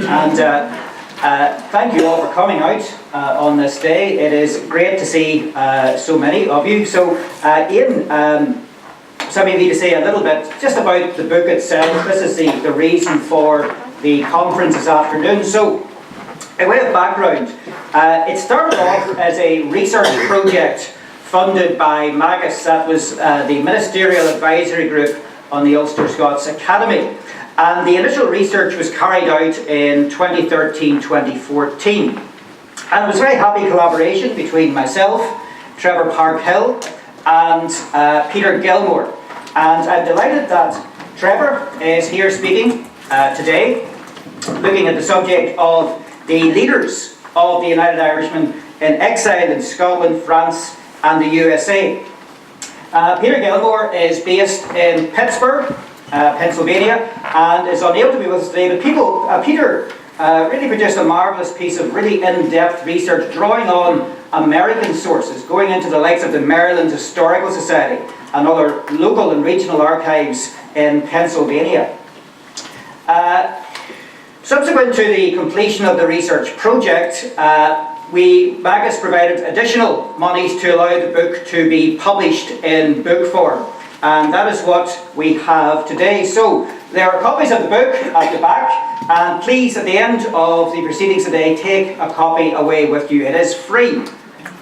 And thank you all for coming out on this day. It is great to see so many of you. So Ian, some of you to say a little bit just about the book itself. This is the reason for the conference this afternoon. So, a way of background, it started off as a research project funded by Magus, that was the Ministerial Advisory Group on the Ulster Scots Academy. And the initial research was carried out in 2013-2014. And it was a very happy collaboration between myself, Trevor Parkhill, and Peter Gilmore. And I'm delighted that Trevor is here speaking today, looking at the subject of the leaders of the United Irishmen in exile in Scotland, France, and the USA. Peter Gilmore is based in Pittsburgh, Pennsylvania, and is unable to be with us today. But Peter really produced a marvellous piece of really in-depth research, drawing on American sources, going into the likes of the Maryland Historical Society and other local and regional archives in Pennsylvania. Subsequent to the completion of the research project, Magus provided additional monies to allow the book to be published in book form. And that is what we have today. So there are copies of the book at the back, and please, at the end of the proceedings today, take a copy away with you. It is free,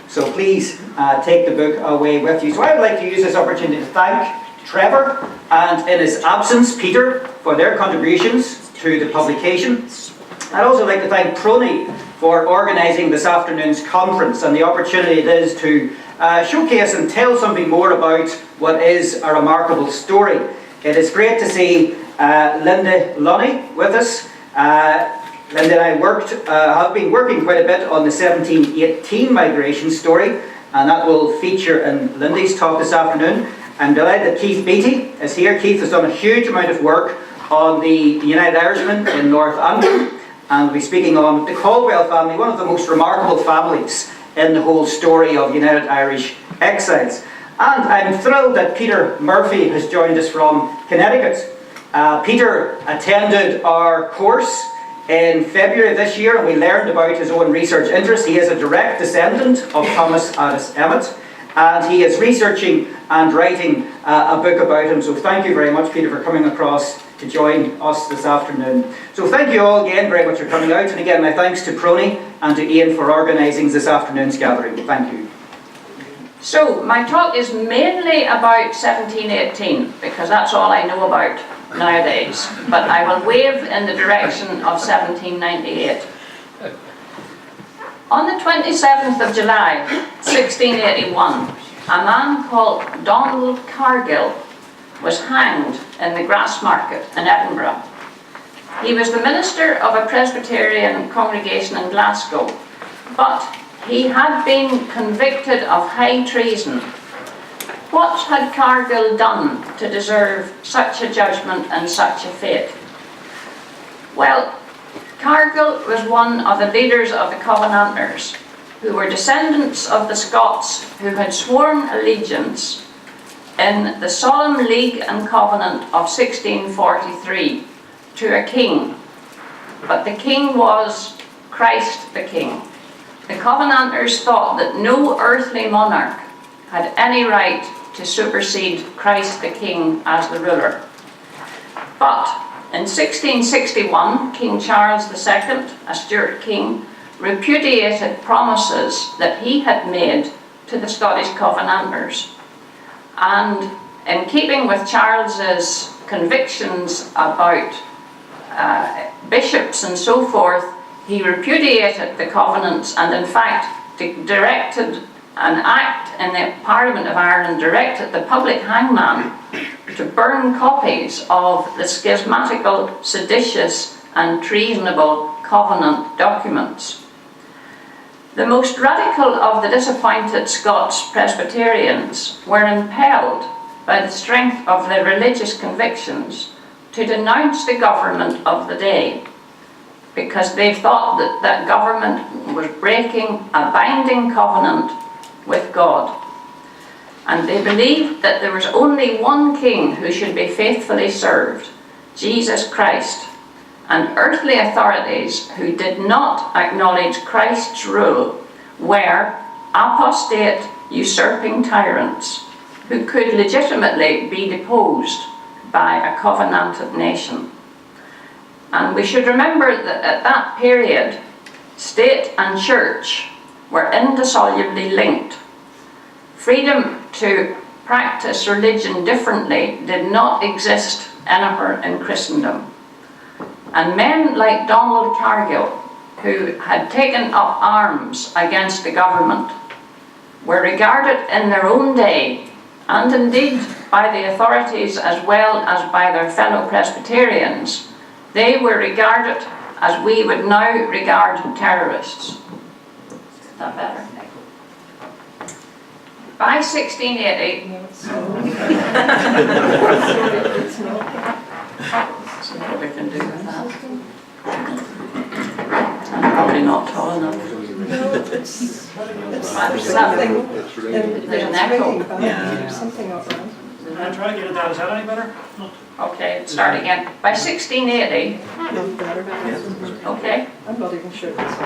so please take the book away with you. So I would like to use this opportunity to thank Trevor and, in his absence, Peter, for their contributions to the publication. I'd also like to thank PRONI for organising this afternoon's conference and the opportunity it is to showcase and tell something more about what is a remarkable story. It is great to see Linde Lunney with us. Linde and I have been working quite a bit on the 1718 migration story, and that will feature in Linde's talk this afternoon. I'm delighted that Keith Beattie is here. Keith has done a huge amount of work on the United Irishmen in Northampton, and we'll be speaking on the Caldwell family, one of the most remarkable families in the whole story of United Irish Exiles. And I'm thrilled that Peter Murphy has joined us from Connecticut. Peter attended our course in February of this year, and we learned about his own research interests. He is a direct descendant of Thomas Emmet, and he is researching and writing a book about him. So thank you very much, Peter, for coming across to join us this afternoon. So thank you all again very much for coming out, and again my thanks to PRONI and to Ian for organising this afternoon's gathering. Thank you. So my talk is mainly about 1718 because that's all I know about nowadays, but I will wave in the direction of 1798. On the 27th of July 1681, a man called Donald Cargill was hanged in the Grassmarket in Edinburgh. He was the minister of a Presbyterian congregation in Glasgow, but he had been convicted of high treason. What had Cargill done to deserve such a judgment and such a fate? Well, Cargill was one of the leaders of the Covenanters, who were descendants of the Scots who had sworn allegiance in the Solemn League and Covenant of 1643 to a king, but the king was Christ the King. The Covenanters thought that no earthly monarch had any right to supersede Christ the King as the ruler. But in 1661, King Charles II, a Stuart king, repudiated promises that he had made to the Scottish Covenanters. And in keeping with Charles's convictions about bishops and so forth, he repudiated the covenants and in fact directed an act in the Parliament of Ireland, directed the public hangman to burn copies of the schismatical, seditious and treasonable covenant documents. The most radical of the disappointed Scots Presbyterians were impelled by the strength of their religious convictions to denounce the government of the day, because they thought that that government was breaking a binding covenant with God. And they believed that there was only one king who should be faithfully served, Jesus Christ, and earthly authorities who did not acknowledge Christ's rule were apostate, usurping tyrants who could legitimately be deposed by a covenanted nation. And we should remember that at that period, state and church were indissolubly linked. Freedom to practice religion differently did not exist anywhere in Christendom. And men like Donald Cargill, who had taken up arms against the government, were regarded in their own day, and indeed by the authorities as well as by their fellow Presbyterians, they were regarded as we would now regard terrorists. Is that better? By 1680, see what we can do with that. I'm probably not tall enough. No, it's something. There's an echo. Yeah. Something up there. I'll try to get it down. Is that any better? Okay, start again. By 1680, No, better. okay, I'm not even sure it's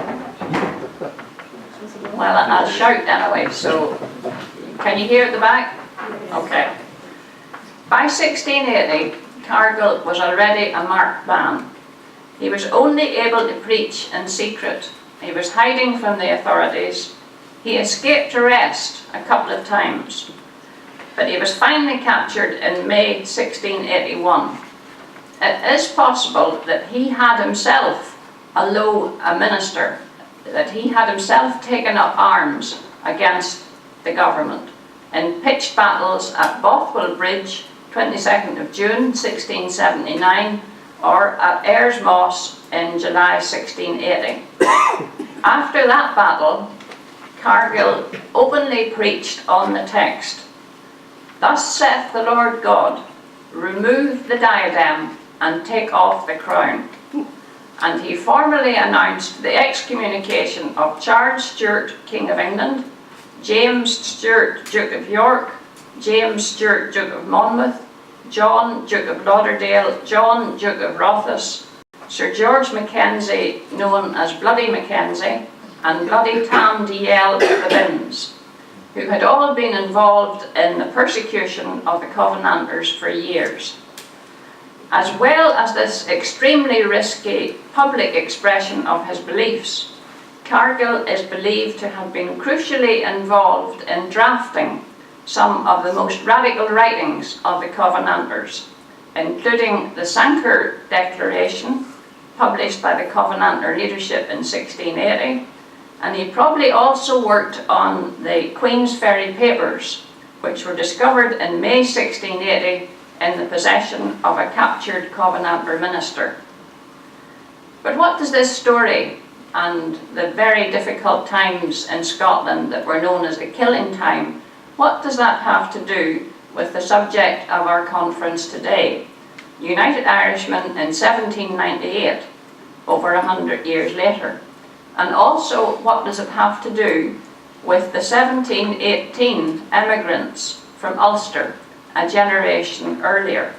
well, I'll shout anyway, so can you hear at the back? Okay. By 1680, Cargill was already a marked man. He was only able to preach in secret. He was hiding from the authorities. He escaped arrest a couple of times, but he was finally captured in May 1681. It is possible that he had himself, although a minister, that he had himself taken up arms against the government in pitched battles at Bothwell Bridge, 22nd of June 1679, or at Ayers Moss in July 1680. After that battle, Cargill openly preached on the text, "Thus saith the Lord God, remove the diadem and take off the crown." And he formally announced the excommunication of Charles Stuart, King of England, James Stuart, Duke of York, James Stuart, Duke of Monmouth, John, Duke of Lauderdale, John, Duke of Rothes, Sir George Mackenzie, known as Bloody Mackenzie, and Bloody Tam Diel of the Binns, who had all been involved in the persecution of the Covenanters for years. As well as this extremely risky public expression of his beliefs, Cargill is believed to have been crucially involved in drafting some of the most radical writings of the Covenanters, including the Sanker Declaration, published by the Covenanter leadership in 1680, and he probably also worked on the Queensferry Papers, which were discovered in May 1680 in the possession of a captured Covenanter minister. But what does this story and the very difficult times in Scotland that were known as the Killing Time, what does that have to do with the subject of our conference today, United Irishmen in 1798, over 100 years later? And also, what does it have to do with the 1718 emigrants from Ulster, a generation earlier?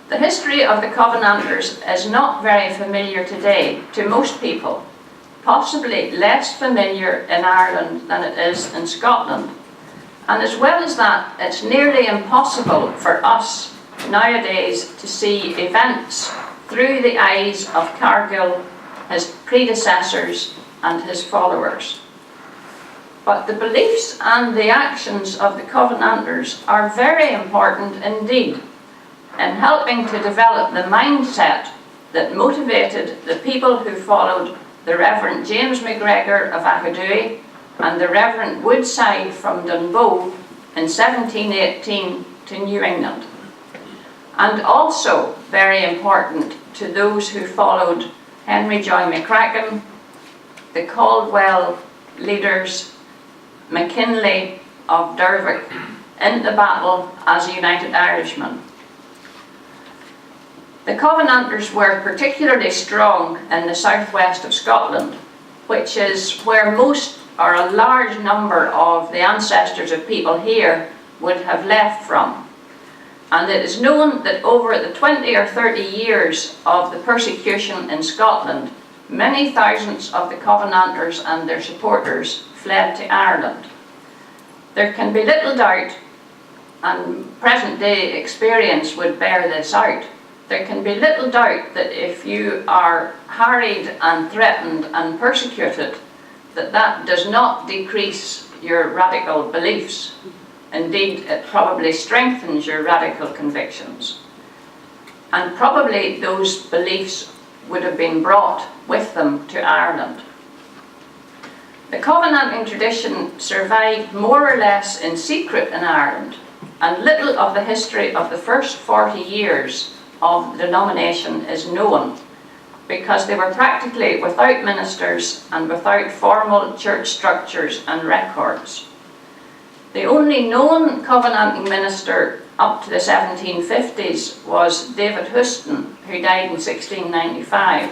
The history of the Covenanters is not very familiar today to most people, possibly less familiar in Ireland than it is in Scotland. And as well as that, it's nearly impossible for us nowadays to see events through the eyes of Cargill, his predecessors and his followers. But the beliefs and the actions of the Covenanters are very important indeed in helping to develop the mindset that motivated the people who followed the Reverend James MacGregor of Achadui and the Reverend Woodside from Dunbow in 1718 to New England. And also very important to those who followed Henry Joy McCracken, the Caldwell leaders, McKinley of Dervick, in the battle as United Irishmen. The Covenanters were particularly strong in the southwest of Scotland, which is where most or a large number of the ancestors of people here would have left from. And it is known that over the 20 or 30 years of the persecution in Scotland, many thousands of the Covenanters and their supporters fled to Ireland. There can be little doubt, and present-day experience would bear this out, there can be little doubt that if you are harried and threatened and persecuted, that does not decrease your radical beliefs. Indeed, it probably strengthens your radical convictions. And probably those beliefs would have been brought with them to Ireland. The Covenanting tradition survived more or less in secret in Ireland, and little of the history of the first 40 years of the denomination is known, because they were practically without ministers and without formal church structures and records. The only known Covenanting minister up to the 1750s was David Houston, who died in 1695.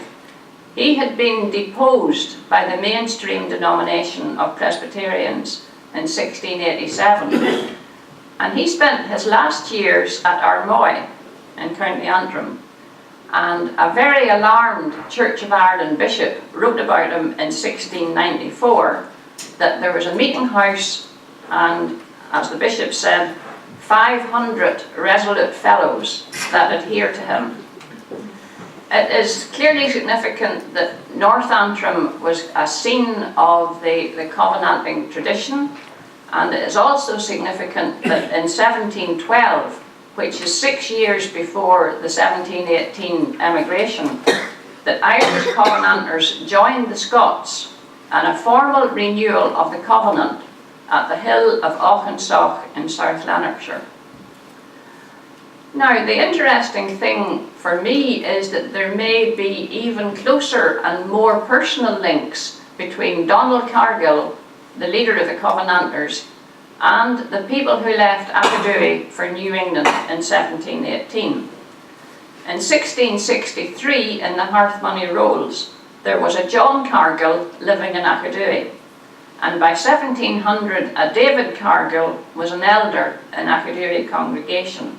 He had been deposed by the mainstream denomination of Presbyterians in 1687, and he spent his last years at Armoy in County Antrim, and a very alarmed Church of Ireland bishop wrote about him in 1694 that there was a meeting house and, as the bishop said, 500 resolute fellows that adhere to him. It is clearly significant that North Antrim was a scene of the Covenanting tradition, and it is also significant that in 1712, which is 6 years before the 1718 emigration, that Irish Covenanters joined the Scots in a formal renewal of the Covenant at the hill of Auchensoch in South Lanarkshire. Now, the interesting thing for me is that there may be even closer and more personal links between Donald Cargill, the leader of the Covenanters, and the people who left Aberdowie for New England in 1718. In 1663, in the Hearth-Money Rolls, there was a John Cargill living in Aberdowie, and by 1700 a David Cargill was an elder in Aberdowie congregation.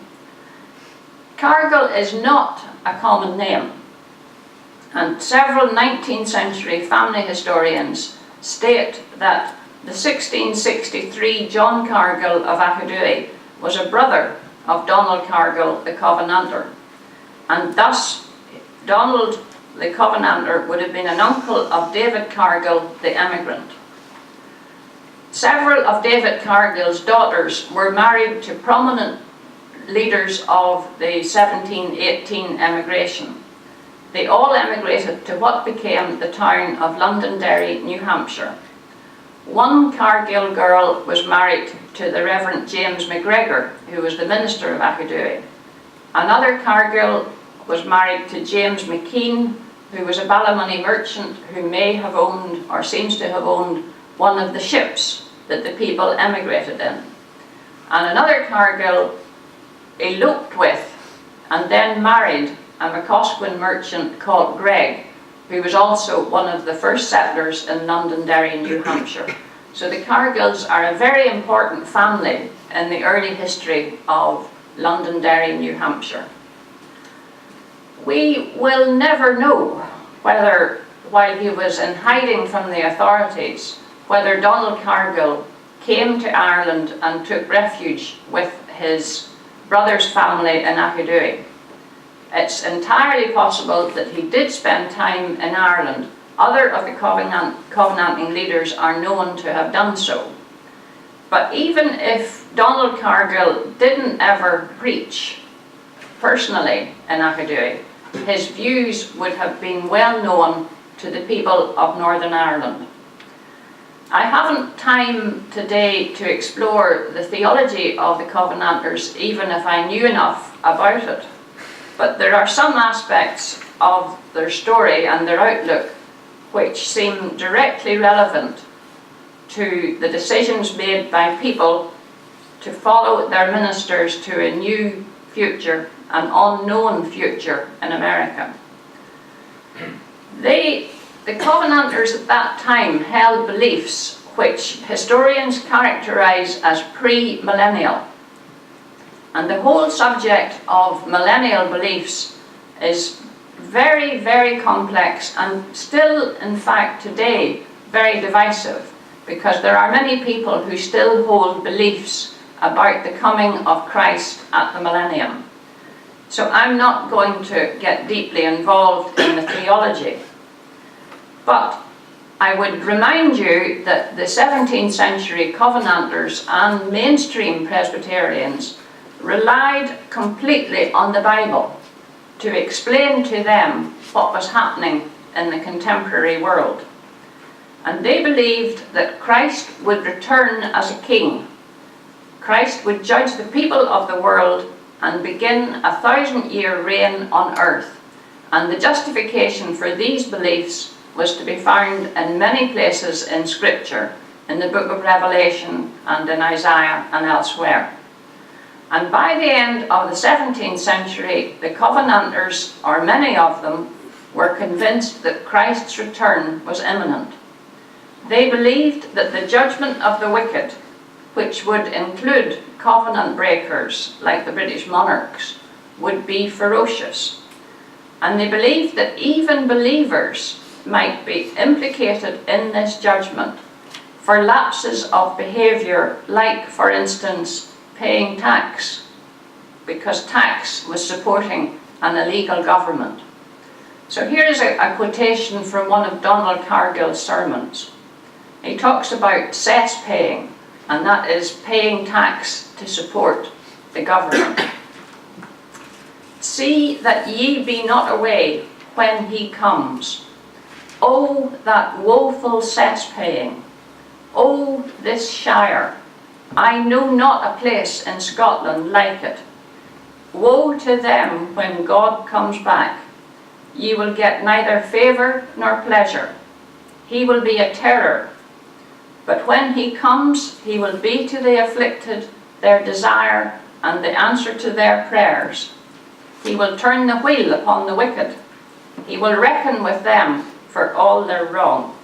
Cargill is not a common name, and several 19th century family historians state that the 1663 John Cargill of Aberdowie was a brother of Donald Cargill the Covenanter, and thus Donald the Covenanter would have been an uncle of David Cargill the emigrant. Several of David Cargill's daughters were married to prominent leaders of the 1718 emigration. They all emigrated to what became the town of Londonderry, New Hampshire. One Cargill girl was married to the Reverend James MacGregor, who was the minister of Aberdowie. Another Cargill was married to James McKean, who was a Ballymoney merchant who may have owned, or seems to have owned, one of the ships that the people emigrated in. And another Cargill eloped with and then married a McCosquin merchant called Greg, who was also one of the first settlers in Londonderry, New Hampshire. So the Cargills are a very important family in the early history of Londonderry, New Hampshire. We will never know whether, while he was in hiding from the authorities, whether Donald Cargill came to Ireland and took refuge with his brother's family in Aberdowie. It's entirely possible that he did spend time in Ireland. Other of the Covenanting leaders are known to have done so. But even if Donald Cargill didn't ever preach personally in Aberdowie, his views would have been well known to the people of Northern Ireland. I haven't time today to explore the theology of the Covenanters, even if I knew enough about it. But there are some aspects of their story and their outlook which seem directly relevant to the decisions made by people to follow their ministers to a new future, an unknown future in America. The Covenanters at that time held beliefs which historians characterize as pre-millennial. And the whole subject of millennial beliefs is very, very complex and still, in fact, today, very divisive, because there are many people who still hold beliefs about the coming of Christ at the millennium. So I'm not going to get deeply involved in the theology. But I would remind you that the 17th century Covenanters and mainstream Presbyterians relied completely on the Bible to explain to them what was happening in the contemporary world. And they believed that Christ would return as a king. Christ would judge the people of the world and begin a 1,000-year reign on earth. And the justification for these beliefs was to be found in many places in Scripture, in the book of Revelation and in Isaiah and elsewhere. And by the end of the 17th century, the Covenanters, or many of them, were convinced that Christ's return was imminent. They believed that the judgment of the wicked, which would include covenant breakers like the British monarchs, would be ferocious. And they believed that even believers might be implicated in this judgment for lapses of behaviour, like, for instance, paying tax, because tax was supporting an illegal government. So here is a quotation from one of Donald Cargill's sermons. He talks about cess paying, and that is paying tax to support the government. See that ye be not away when he comes. Oh, that woeful cess paying. Oh, this shire. I know not a place in Scotland like it. Woe to them when God comes back. Ye will get neither favour nor pleasure. He will be a terror. But when he comes, he will be to the afflicted their desire and the answer to their prayers. He will turn the wheel upon the wicked. He will reckon with them for all their wrong.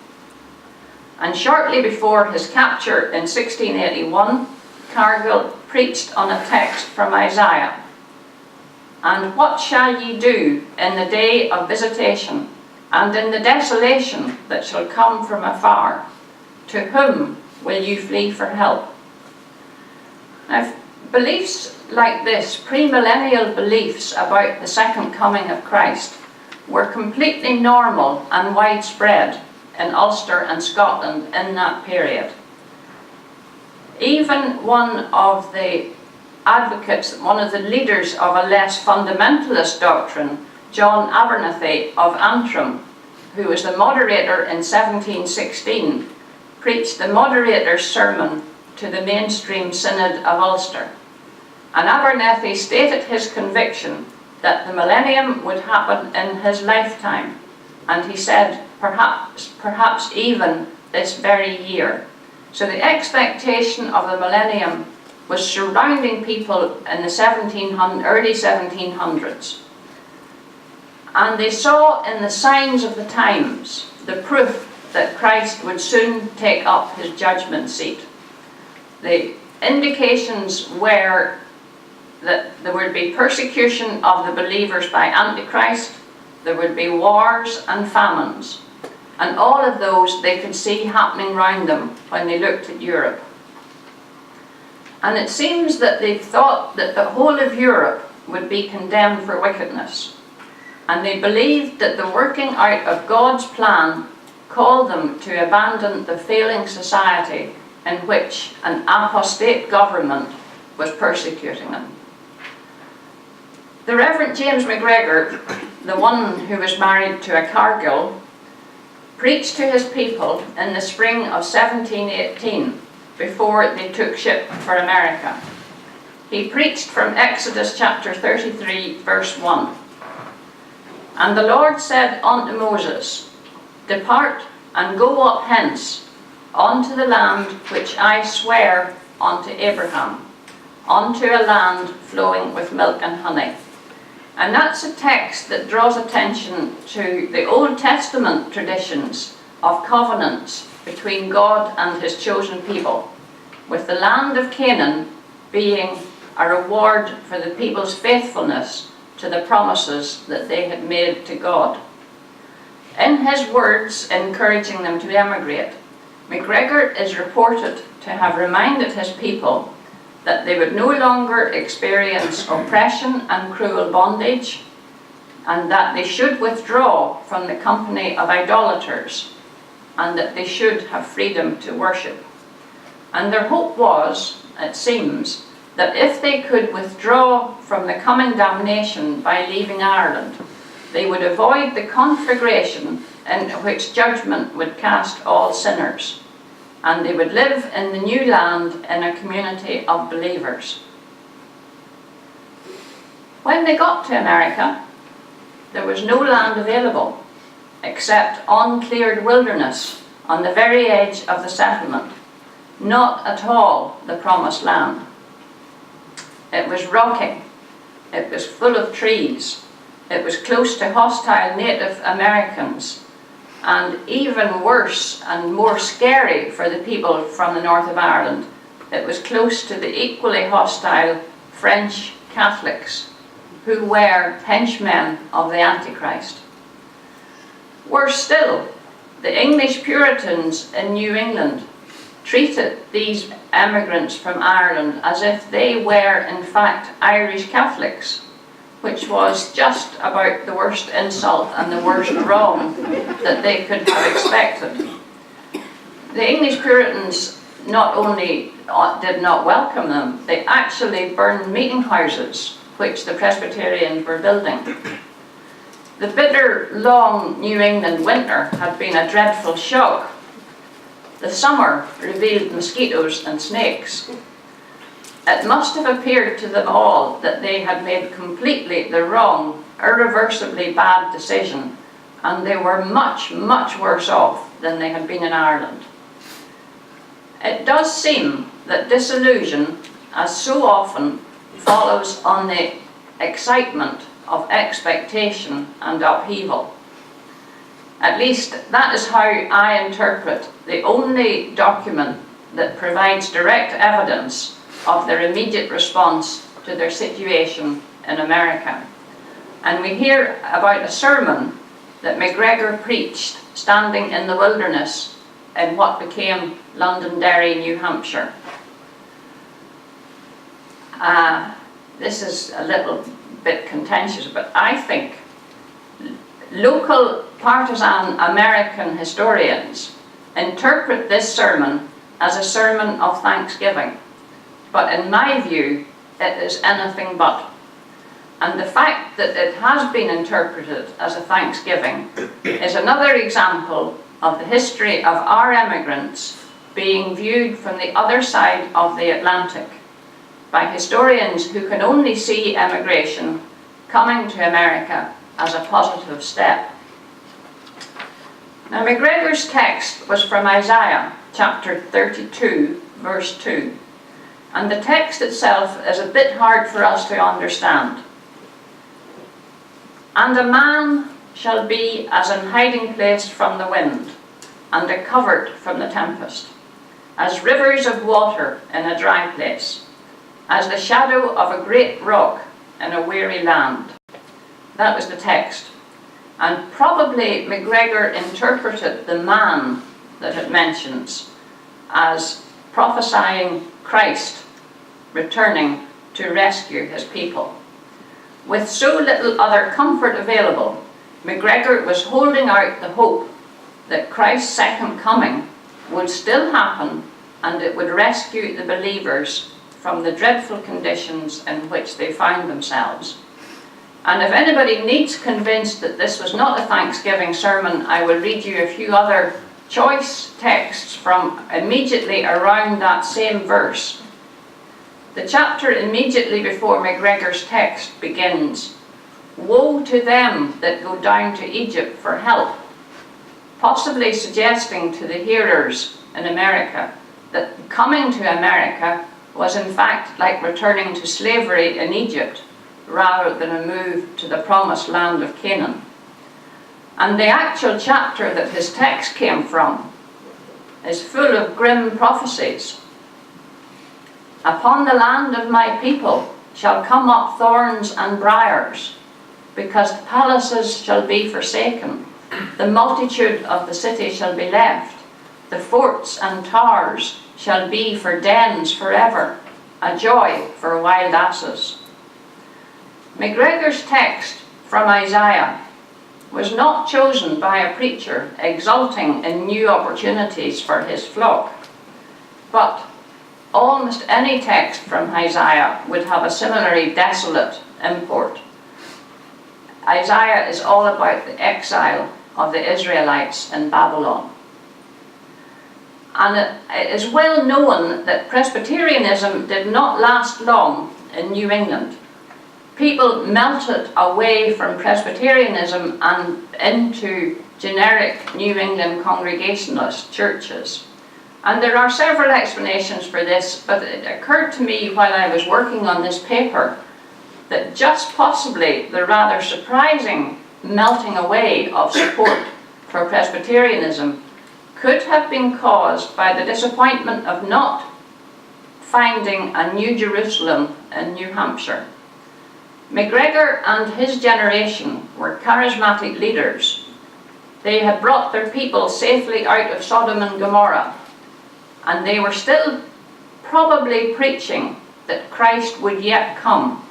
And shortly before his capture in 1681, Cargill preached on a text from Isaiah. And what shall ye do in the day of visitation, and in the desolation that shall come from afar? To whom will you flee for help? Now, beliefs like this, premillennial beliefs about the second coming of Christ, were completely normal and widespread in Ulster and Scotland in that period. Even one of the advocates, one of the leaders of a less fundamentalist doctrine, John Abernethy of Antrim, who was the moderator in 1716, preached the moderator's sermon to the mainstream synod of Ulster. And Abernethy stated his conviction that the millennium would happen in his lifetime, and he said perhaps even this very year. So the expectation of the millennium was surrounding people in the early 1700s. And they saw in the signs of the times the proof that Christ would soon take up his judgment seat. The indications were that there would be persecution of the believers by Antichrist, there would be wars and famines, and all of those they could see happening round them when they looked at Europe. And it seems that they thought that the whole of Europe would be condemned for wickedness, and they believed that the working out of God's plan called them to abandon the failing society in which an apostate government was persecuting them. The Reverend James MacGregor, the one who was married to a Cargill, preached to his people in the spring of 1718 before they took ship for America. He preached from Exodus chapter 33, verse 1. And the Lord said unto Moses, Depart and go up hence unto the land which I swear unto Abraham, unto a land flowing with milk and honey. And that's a text that draws attention to the Old Testament traditions of covenants between God and his chosen people, with the land of Canaan being a reward for the people's faithfulness to the promises that they had made to God. In his words encouraging them to emigrate, MacGregor is reported to have reminded his people that they would no longer experience oppression and cruel bondage, and that they should withdraw from the company of idolaters, and that they should have freedom to worship. And their hope was, it seems, that if they could withdraw from the coming damnation by leaving Ireland, they would avoid the conflagration in which judgment would cast all sinners, and they would live in the new land in a community of believers. When they got to America, there was no land available except uncleared wilderness on the very edge of the settlement, not at all the promised land. It was rocky, it was full of trees, it was close to hostile Native Americans, and even worse and more scary for the people from the north of Ireland, it was close to the equally hostile French Catholics, who were henchmen of the Antichrist. Worse still, the English Puritans in New England treated these emigrants from Ireland as if they were in fact Irish Catholics, which was just about the worst insult and the worst wrong that they could have expected. The English Puritans not only did not welcome them, they actually burned meeting houses which the Presbyterians were building. The bitter, long New England winter had been a dreadful shock. The summer revealed mosquitoes and snakes. It must have appeared to them all that they had made completely the wrong, irreversibly bad decision, and they were much, much worse off than they had been in Ireland. It does seem that disillusion, as so often, follows on the excitement of expectation and upheaval. At least that is how I interpret the only document that provides direct evidence of their immediate response to their situation in America. And we hear about a sermon that MacGregor preached standing in the wilderness in what became Londonderry, New Hampshire. This is a little bit contentious, but I think local partisan American historians interpret this sermon as a sermon of thanksgiving. But in my view, it is anything but. And the fact that it has been interpreted as a thanksgiving is another example of the history of our emigrants being viewed from the other side of the Atlantic by historians who can only see emigration coming to America as a positive step. Now, MacGregor's text was from Isaiah chapter 32, verse 2. And the text itself is a bit hard for us to understand. And a man shall be as an hiding place from the wind, and a covert from the tempest, as rivers of water in a dry place, as the shadow of a great rock in a weary land. That was the text. And probably MacGregor interpreted the man that it mentions as prophesying Christ returning to rescue his people. With so little other comfort available, MacGregor was holding out the hope that Christ's second coming would still happen and it would rescue the believers from the dreadful conditions in which they found themselves. And if anybody needs convinced that this was not a Thanksgiving sermon, I will read you a few other choice texts from immediately around that same verse. The chapter immediately before MacGregor's text begins, "Woe to them that go down to Egypt for help," possibly suggesting to the hearers in America that coming to America was in fact like returning to slavery in Egypt rather than a move to the promised land of Canaan. And the actual chapter that his text came from is full of grim prophecies. Upon the land of my people shall come up thorns and briars, because the palaces shall be forsaken, the multitude of the city shall be left, the forts and towers shall be for dens forever, a joy for wild asses. MacGregor's text from Isaiah was not chosen by a preacher exulting in new opportunities for his flock, but almost any text from Isaiah would have a similarly desolate import. Isaiah is all about the exile of the Israelites in Babylon. And it is well known that Presbyterianism did not last long in New England. People melted away from Presbyterianism and into generic New England Congregationalist churches. And there are several explanations for this, but it occurred to me while I was working on this paper that just possibly the rather surprising melting away of support for Presbyterianism could have been caused by the disappointment of not finding a New Jerusalem in New Hampshire. MacGregor and his generation were charismatic leaders. They had brought their people safely out of Sodom and Gomorrah, and they were still probably preaching that Christ would yet come.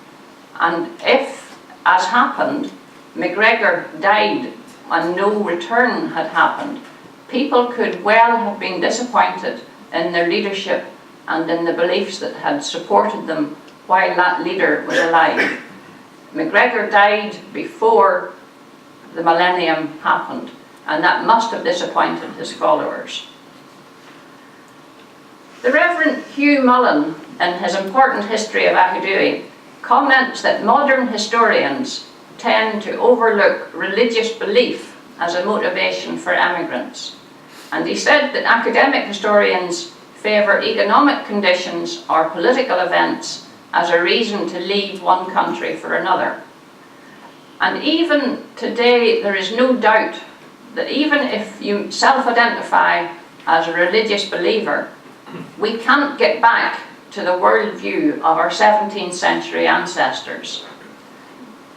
And if, as happened, MacGregor died and no return had happened, people could well have been disappointed in their leadership and in the beliefs that had supported them while that leader was alive. MacGregor died before the millennium happened, and that must have disappointed his followers. The Reverend Hugh Mullen, in his important history of Achudui, comments that modern historians tend to overlook religious belief as a motivation for emigrants. And he said that academic historians favour economic conditions or political events as a reason to leave one country for another. And even today, there is no doubt that even if you self-identify as a religious believer, we can't get back to the worldview of our 17th century ancestors.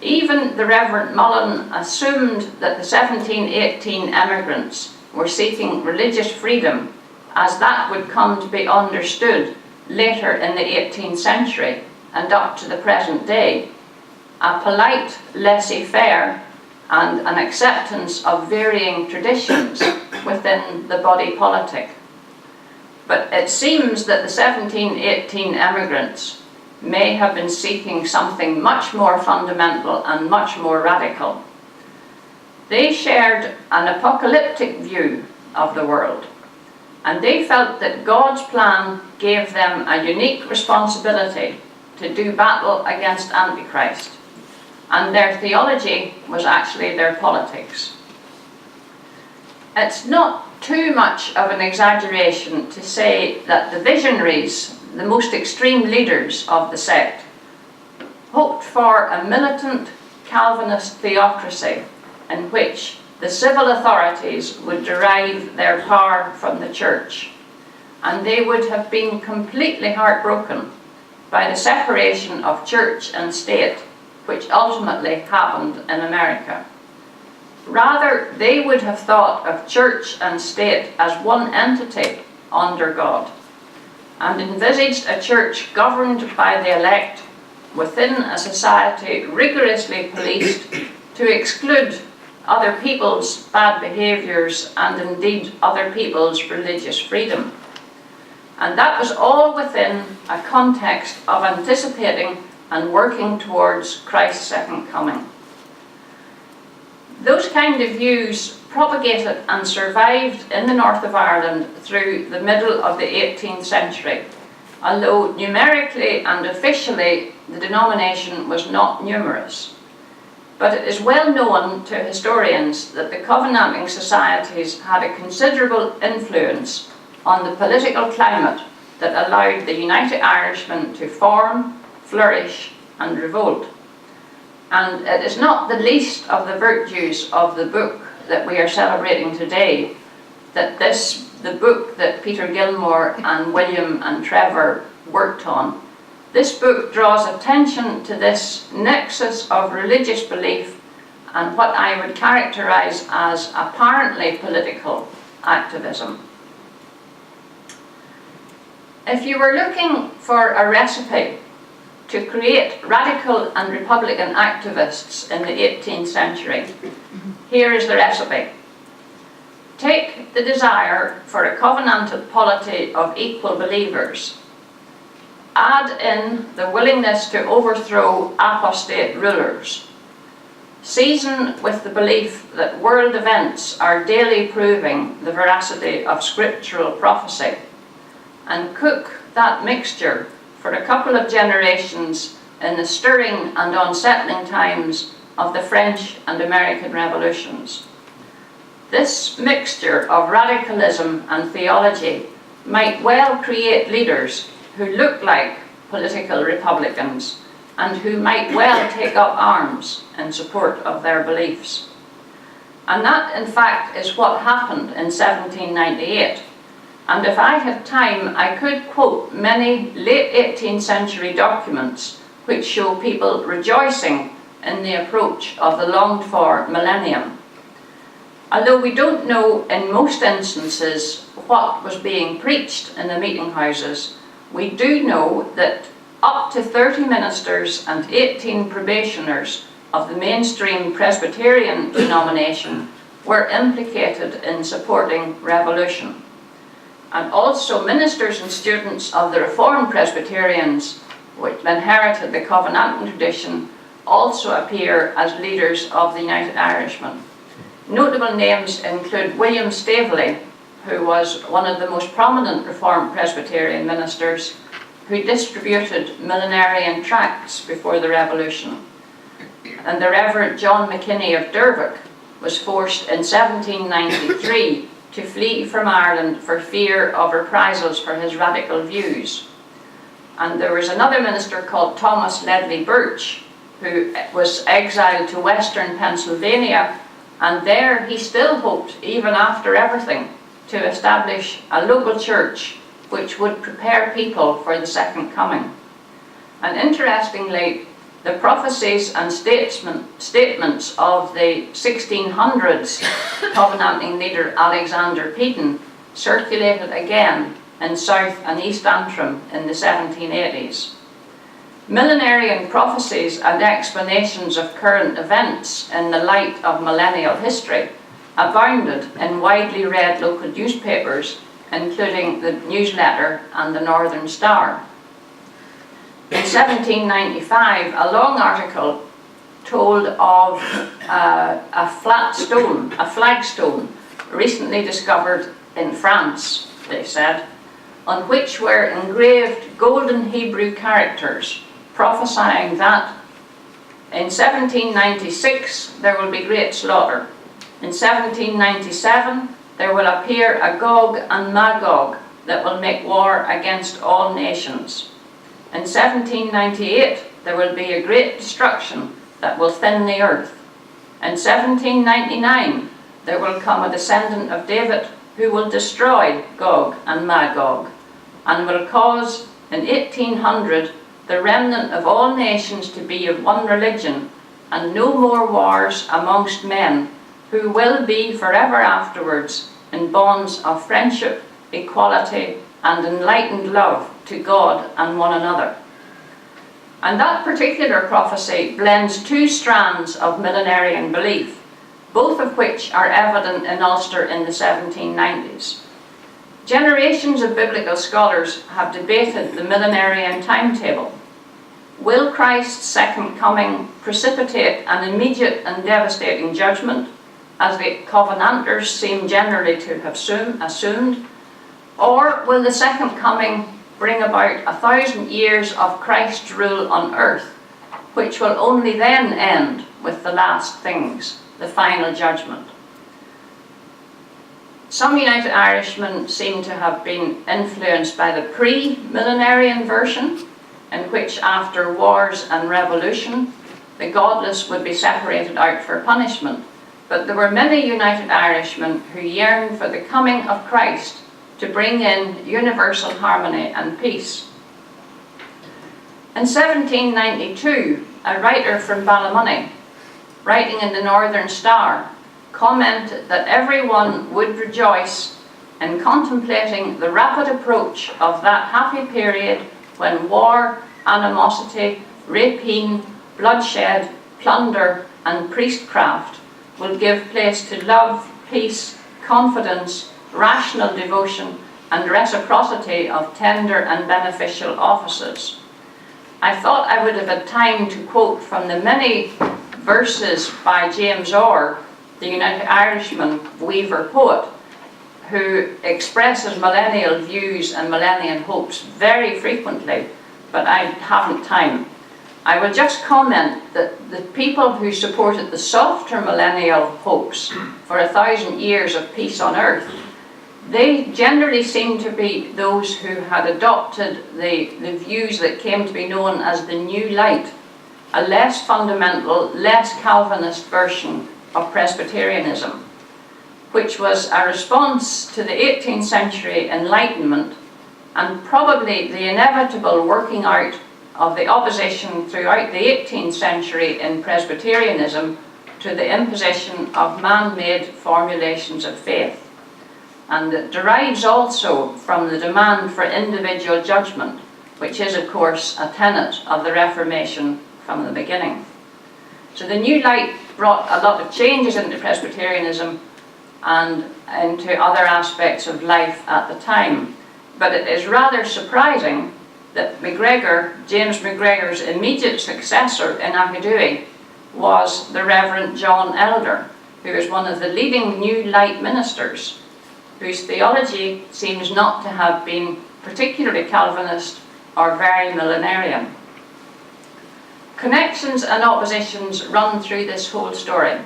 Even the Reverend Mullen assumed that the 1718 emigrants were seeking religious freedom, as that would come to be understood later in the 18th century and up to the present day, a polite laissez-faire and an acceptance of varying traditions within the body politic. But it seems that the 1718 emigrants may have been seeking something much more fundamental and much more radical. They shared an apocalyptic view of the world, and they felt that God's plan gave them a unique responsibility to do battle against Antichrist, and their theology was actually their politics. It's not too much of an exaggeration to say that the visionaries, the most extreme leaders of the sect, hoped for a militant Calvinist theocracy in which the civil authorities would derive their power from the church, and they would have been completely heartbroken by the separation of church and state, which ultimately happened in America. Rather, they would have thought of church and state as one entity under God, and envisaged a church governed by the elect within a society rigorously policed to exclude other people's bad behaviours and indeed other people's religious freedom. And that was all within a context of anticipating and working towards Christ's second coming. Those kind of views propagated and survived in the north of Ireland through the middle of the 18th century, although numerically and officially the denomination was not numerous. But it is well known to historians that the Covenanting societies had a considerable influence on the political climate that allowed the United Irishmen to form, flourish, and revolt. And it is not the least of the virtues of the book that we are celebrating today that the book that Peter Gilmore and William and Trevor worked on, this book draws attention to this nexus of religious belief and what I would characterize as apparently political activism. If you were looking for a recipe to create radical and republican activists in the 18th century, here is the recipe. Take the desire for a covenanted polity of equal believers. Add in the willingness to overthrow apostate rulers. Season with the belief that world events are daily proving the veracity of scriptural prophecy. And cook that mixture for a couple of generations in the stirring and unsettling times of the French and American revolutions. This mixture of radicalism and theology might well create leaders who look like political republicans and who might well take up arms in support of their beliefs. And that, in fact, is what happened in 1798. And if I had time, I could quote many late 18th century documents which show people rejoicing in the approach of the longed-for millennium. Although we don't know in most instances what was being preached in the meeting houses, we do know that up to 30 ministers and 18 probationers of the mainstream Presbyterian denomination were implicated in supporting revolution. And also ministers and students of the Reformed Presbyterians, which inherited the Covenantal tradition, also appear as leaders of the United Irishmen. Notable names include William Staveley, who was one of the most prominent Reformed Presbyterian ministers, who distributed millenarian tracts before the Revolution. And the Reverend John McKinney of Dervick was forced in 1793 to flee from Ireland for fear of reprisals for his radical views. And there was another minister called Thomas Ledley Birch, who was exiled to western Pennsylvania, and there he still hoped, even after everything, to establish a local church which would prepare people for the second coming. And interestingly, the prophecies and statements of the 1600s Covenanting leader Alexander Peden circulated again in South and East Antrim in the 1780s. Millenarian prophecies and explanations of current events in the light of millennial history abounded in widely read local newspapers, including the Newsletter and the Northern Star. In 1795, a long article told of a flagstone recently discovered in France, they said, on which were engraved golden Hebrew characters prophesying that in 1796 there will be great slaughter. In 1797 there will appear a Gog and Magog that will make war against all nations. In 1798 there will be a great destruction that will thin the earth. In 1799 there will come a descendant of David who will destroy Gog and Magog and will cause in 1800 the remnant of all nations to be of one religion and no more wars amongst men, who will be forever afterwards in bonds of friendship, equality and enlightened love to God and one another. And that particular prophecy blends two strands of millenarian belief, both of which are evident in Ulster in the 1790s. Generations of biblical scholars have debated the millenarian timetable. Will Christ's second coming precipitate an immediate and devastating judgment, as the Covenanters seem generally to have assumed? Or will the second coming bring about 1,000 years of Christ's rule on earth, which will only then end with the last things, the final judgment? Some United Irishmen seem to have been influenced by the pre-millenarian version, in which after wars and revolution, the godless would be separated out for punishment. But there were many United Irishmen who yearned for the coming of Christ to bring in universal harmony and peace. In 1792, a writer from Ballymoney, writing in the Northern Star, commented that everyone would rejoice in contemplating the rapid approach of that happy period when war, animosity, rapine, bloodshed, plunder, and priestcraft will give place to love, peace, confidence, rational devotion, and reciprocity of tender and beneficial offices. I thought I would have had time to quote from the many verses by James Orr, the United Irishman weaver poet, who expresses millennial views and millennial hopes very frequently, but I haven't time. I will just comment that the people who supported the softer millennial hopes for 1,000 years of peace on earth, they generally seem to be those who had adopted the views that came to be known as the New Light, a less fundamental, less Calvinist version of Presbyterianism, which was a response to the 18th century Enlightenment and probably the inevitable working out of the opposition throughout the 18th century in Presbyterianism to the imposition of man-made formulations of faith. And it derives also from the demand for individual judgment, which is, of course, a tenet of the Reformation from the beginning. So the New Light brought a lot of changes into Presbyterianism and into other aspects of life at the time. But it is rather surprising that MacGregor, James MacGregor's immediate successor in Achadui, was the Reverend John Elder, who is one of the leading New Light ministers, whose theology seems not to have been particularly Calvinist or very millenarian. Connections and oppositions run through this whole story,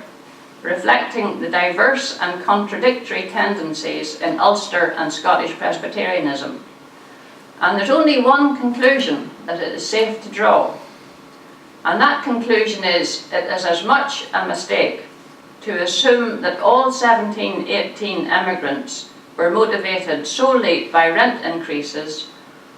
reflecting the diverse and contradictory tendencies in Ulster and Scottish Presbyterianism. And there's only one conclusion that it is safe to draw, and that conclusion is it is as much a mistake to assume that all 1718 emigrants were motivated solely by rent increases,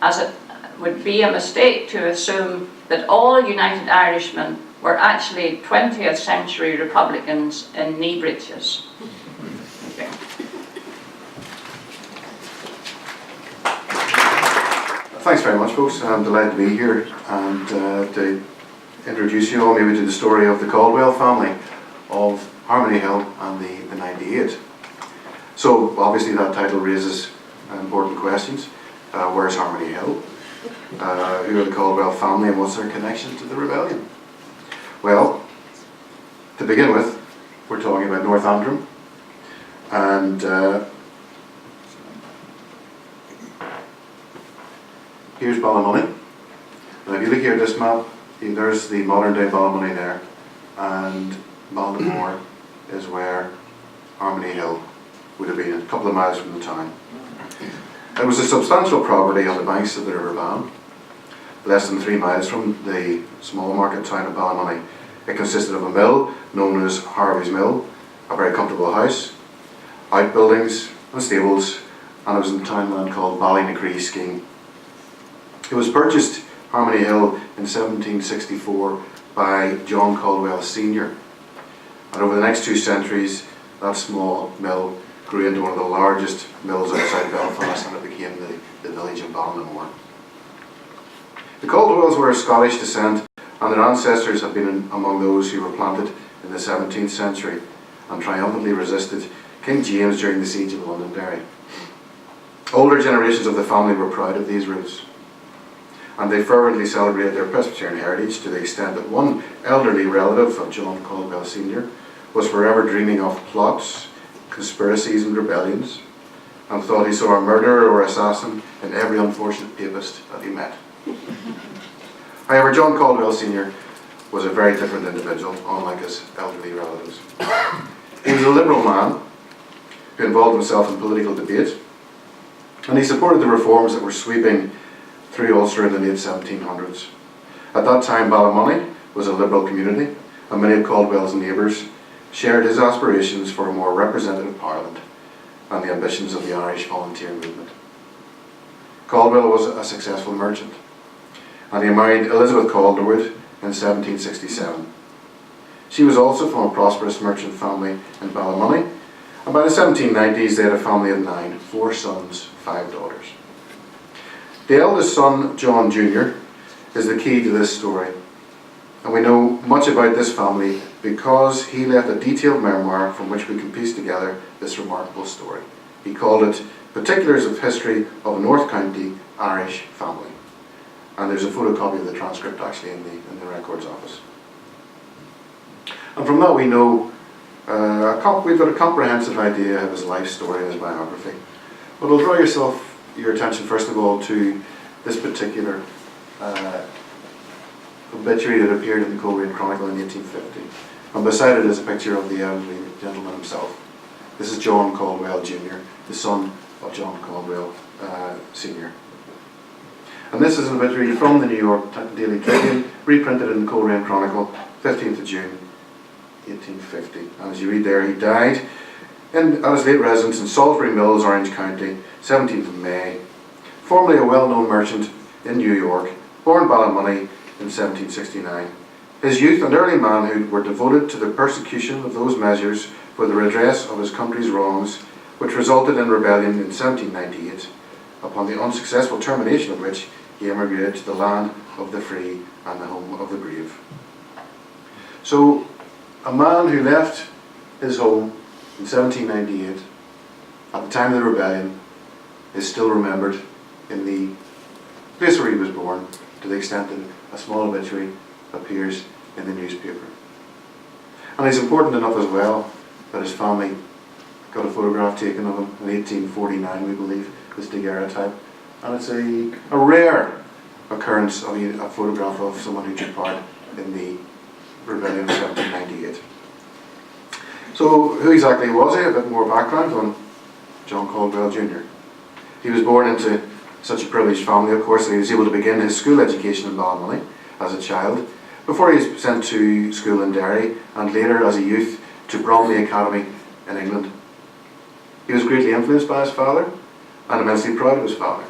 as it would be a mistake to assume that all United Irishmen were actually 20th century Republicans in knee breeches. Okay. Thanks very much, folks. I'm delighted to be here and to introduce you all maybe to the story of the Caldwell family of Harmony Hill and the 98. So obviously that title raises important questions. Where's Harmony Hill? Who are the Caldwell family and what's their connection to the rebellion? Well, to begin with, we're talking about North Antrim, and here's Ballymoney. Now if you look here at this map, there's the modern day Ballymoney there, and Baltimore is where Harmony Hill would have been, a couple of miles from the town. It was a substantial property on the banks of the River Bann, less than 3 miles from the small market town of Ballymoney. It consisted of a mill known as Harvey's Mill, a very comfortable house, outbuildings and stables, and it was in the townland called Ballynacree Scheme. It was purchased, Harmony Hill, in 1764 by John Caldwell Sr. And over the next 2 centuries, that small mill grew into one of the largest mills outside Belfast, and it became the village of Ballinamore. The Caldwells were of Scottish descent, and their ancestors had been among those who were planted in the 17th century and triumphantly resisted King James during the siege of Londonderry. Older generations of the family were proud of these roots, and they fervently celebrated their Presbyterian heritage to the extent that one elderly relative of John Caldwell Sr. was forever dreaming of plots, conspiracies and rebellions, and thought he saw a murderer or assassin in every unfortunate papist that he met. However, John Caldwell Sr. was a very different individual, unlike his elderly relatives. He was a liberal man who involved himself in political debate, and he supported the reforms that were sweeping through Ulster in the late 1700s. At that time, Ballymoney was a liberal community, and many of Caldwell's neighbours shared his aspirations for a more representative parliament and the ambitions of the Irish volunteer movement. Caldwell was a successful merchant, and he married Elizabeth Caldwell in 1767. She was also from a prosperous merchant family in Ballymoney, and by the 1790s they had a family of 9, 4 sons, 5 daughters. The eldest son, John Jr., is the key to this story, and we know much about this family because he left a detailed memoir from which we can piece together this remarkable story. He called it Particulars of History of a North County Irish Family. And there's a photocopy of the transcript actually in the records office. And from that we know, we've got a comprehensive idea of his life story and his biography. But I'll draw your attention first of all to this particular obituary that appeared in the Coleraine Chronicle in 1850. And beside it is a picture of the elderly gentleman himself. This is John Caldwell Jr., the son of John Caldwell Sr. And this is an obituary from the New York Daily Tribune, reprinted in the Coleraine Chronicle, 15th of June, 1850. And as you read there, he died at his late residence in Salisbury Mills, Orange County, 17th of May. Formerly a well-known merchant in New York, born Ballymoney in 1769. His youth and early manhood were devoted to the persecution of those measures for the redress of his country's wrongs, which resulted in rebellion in 1798, upon the unsuccessful termination of which he emigrated to the land of the free and the home of the brave. So, a man who left his home in 1798, at the time of the rebellion, is still remembered in the place where he was born, to the extent that a small obituary appears in the newspaper. And it's important enough as well that his family got a photograph taken of him in 1849, we believe, this daguerreotype. And it's a rare occurrence of a photograph of someone who took part in the rebellion of 1798. So who exactly was he? A bit more background on John Caldwell Jr. He was born into such a privileged family, of course, that he was able to begin his school education in Ballymoney as a child, before he was sent to school in Derry, and later as a youth to Bromley Academy in England. He was greatly influenced by his father and immensely proud of his father.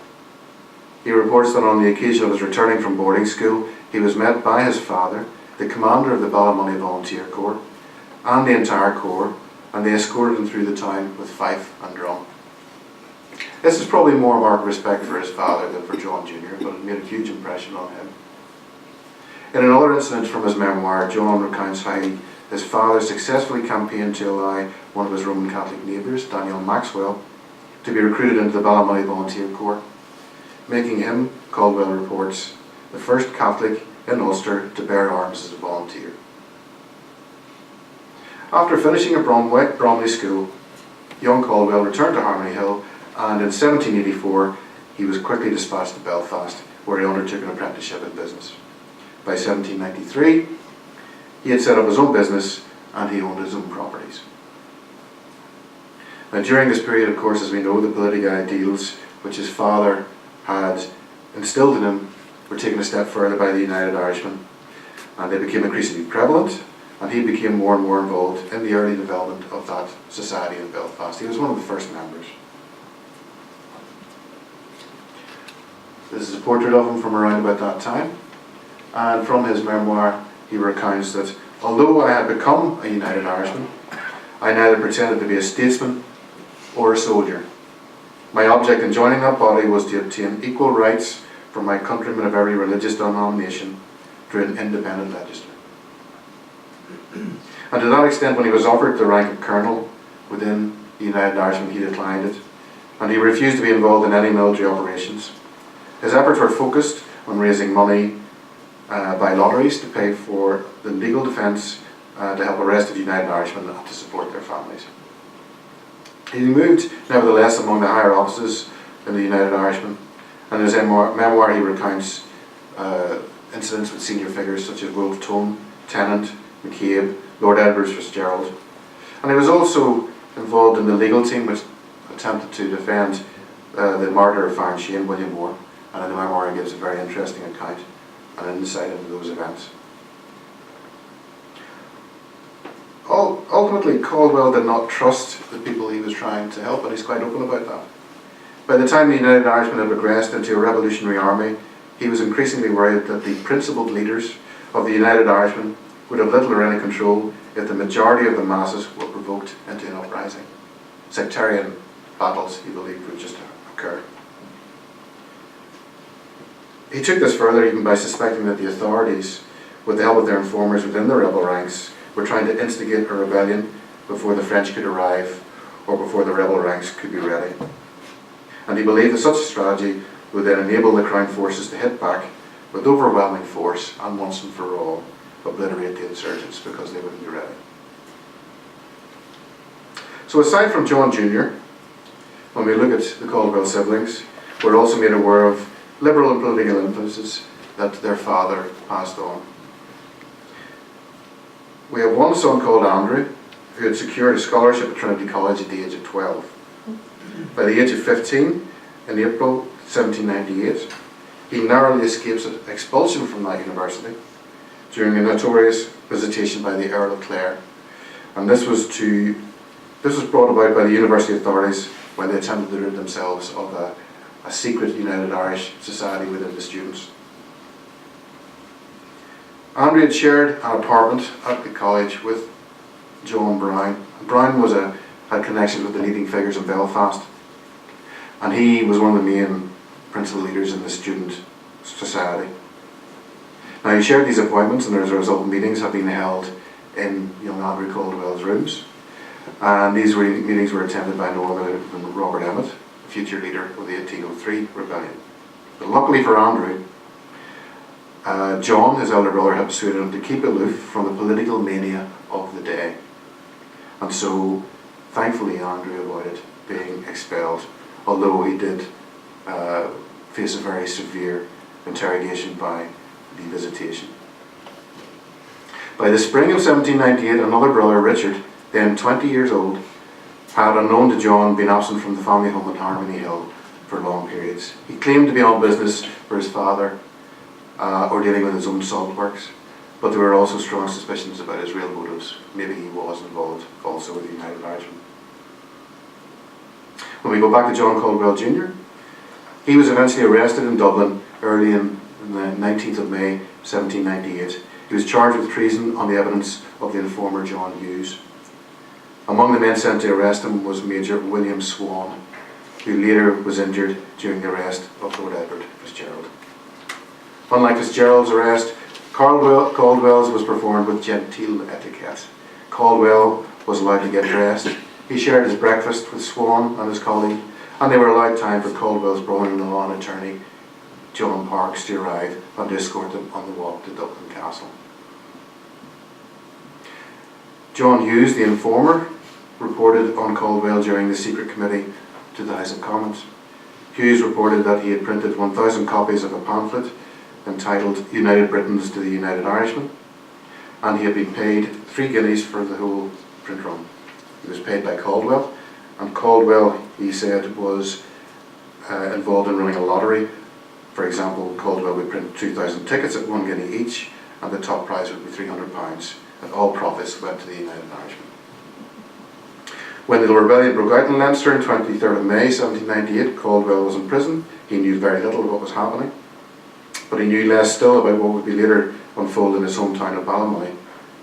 He reports that on the occasion of his returning from boarding school, he was met by his father, the commander of the Ballymoney Volunteer Corps, and the entire corps, and they escorted him through the town with fife and drum. This is probably more marked respect for his father than for John Jr., but it made a huge impression on him. In another incident from his memoir, John recounts how his father successfully campaigned to allow one of his Roman Catholic neighbours, Daniel Maxwell, to be recruited into the Ballymoney Volunteer Corps, making him, Caldwell reports, the first Catholic in Ulster to bear arms as a volunteer. After finishing at Bromley School, young Caldwell returned to Harmony Hill, and in 1784 he was quickly dispatched to Belfast, where he undertook an apprenticeship in business. By 1793 he had set up his own business and he owned his own properties. Now during this period, of course, as we know, the political ideals which his father had instilled in him were taken a step further by the United Irishmen, and they became increasingly prevalent, and he became more and more involved in the early development of that society in Belfast. He was one of the first members. This is a portrait of him from around about that time, and from his memoir he recounts that although I had become a United Irishman, I neither pretended to be a statesman or a soldier. My object in joining that body was to obtain equal rights for my countrymen of every religious denomination through an independent register. And to that extent, when he was offered the rank of colonel within the United Irishmen, he declined it, and he refused to be involved in any military operations. His efforts were focused on raising money by lotteries to pay for the legal defence to help arrested United Irishmen and to support their families. He moved, nevertheless, among the higher offices in the United Irishmen, and in his memoir he recounts incidents with senior figures such as Wolfe Tone, Tennant, McCabe, Lord Edwards Fitzgerald, and he was also involved in the legal team which attempted to defend the martyr of Farn Shane, William Moore, and in the memoir he gives a very interesting account and an insight into those events. Ultimately, Caldwell did not trust the people he was trying to help, and he's quite open about that. By the time the United Irishmen had progressed into a revolutionary army, he was increasingly worried that the principled leaders of the United Irishmen would have little or any control if the majority of the masses were provoked into an uprising. Sectarian battles, he believed, would just occur. He took this further even by suspecting that the authorities, with the help of their informers within the rebel ranks, were trying to instigate a rebellion before the French could arrive or before the rebel ranks could be ready. And he believed that such a strategy would then enable the Crown forces to hit back with overwhelming force and once and for all obliterate the insurgents because they wouldn't be ready. So aside from John Jr., when we look at the Caldwell siblings, we're also made aware of liberal and political influences that their father passed on. We have one son called Andrew, who had secured a scholarship at Trinity College at the age of 12. By the age of 15, in April 1798, he narrowly escapes expulsion from that university during a notorious visitation by the Earl of Clare. And this was brought about by the university authorities when they attempted to rid themselves of a secret United Irish Society within the students. Andrew had shared an apartment at the college with John Brown. Brown had connections with the leading figures in Belfast, and he was one of the main principal leaders in the student society. Now, he shared these appointments, and as a result, meetings have been held in young Andrew Caldwell's rooms, and these meetings were attended by no other than Robert Emmet, future leader of the 1803 rebellion. But luckily for Andrew, John, his elder brother, had persuaded him to keep aloof from the political mania of the day. And so, thankfully, Andrew avoided being expelled, although he did face a very severe interrogation by the visitation. By the spring of 1798, another brother, Richard, then 20 years old, had, unknown to John, been absent from the family home at Harmony Hill for long periods. He claimed to be on business for his father or dealing with his own salt works, but there were also strong suspicions about his real motives. Maybe he was involved also with the United Irishmen. When we go back to John Caldwell Jr., he was eventually arrested in Dublin early in the 19th of May 1798. He was charged with treason on the evidence of the informer John Hughes. Among the men sent to arrest him was Major William Swan, who later was injured during the arrest of Lord Edward Fitzgerald. Unlike Fitzgerald's arrest, Caldwell's was performed with genteel etiquette. Caldwell was allowed to get dressed. He shared his breakfast with Swan and his colleague, and they were allowed time for Caldwell's brother-in-law and attorney, John Parks, to arrive and to escort them on the walk to Dublin Castle. John Hughes, the informer, reported on Caldwell during the secret committee to the House of Commons. Hughes reported that he had printed 1,000 copies of a pamphlet entitled United Britons to the United Irishmen, and he had been paid 3 guineas for the whole print run. He was paid by Caldwell, and Caldwell, he said, was involved in running a lottery. For example, Caldwell would print 2,000 tickets at 1 guinea each, and the top prize would be £300, and all profits went to the United Irishmen. When the rebellion broke out in Leinster on 23rd of May 1798, Caldwell was in prison. He knew very little of what was happening, but he knew less still about what would be later unfold in his hometown of Ballymoney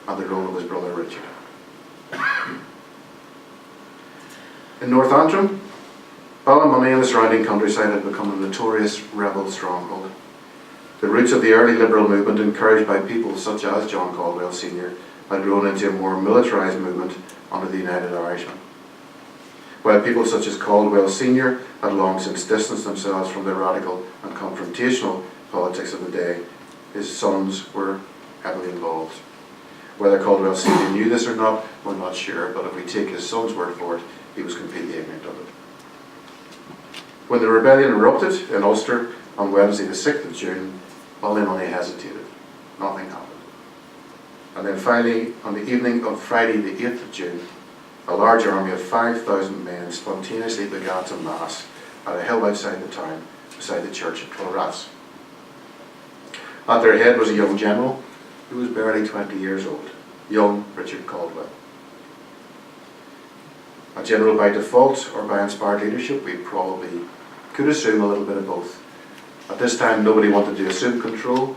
and the role of his brother Richard. In North Antrim, Ballymoney and the surrounding countryside had become a notorious rebel stronghold. The roots of the early liberal movement, encouraged by people such as John Caldwell Sr., had grown into a more militarised movement under the United Irishmen. While people such as Caldwell Sr. had long since distanced themselves from the radical and confrontational politics of the day, his sons were heavily involved. Whether Caldwell Sr. knew this or not, we're not sure, but if we take his son's word for it, he was completely ignorant of it. When the rebellion erupted in Ulster on Wednesday the 6th of June, Ballymoney hesitated. Nothing happened. And then finally, on the evening of Friday the 8th of June, a large army of 5,000 men spontaneously began to mass at a hill outside the town, beside the church at Clonras. At their head was a young general who was barely 20 years old, young Richard Caldwell. A general by default or by inspired leadership, we probably could assume a little bit of both. At this time, nobody wanted to assume control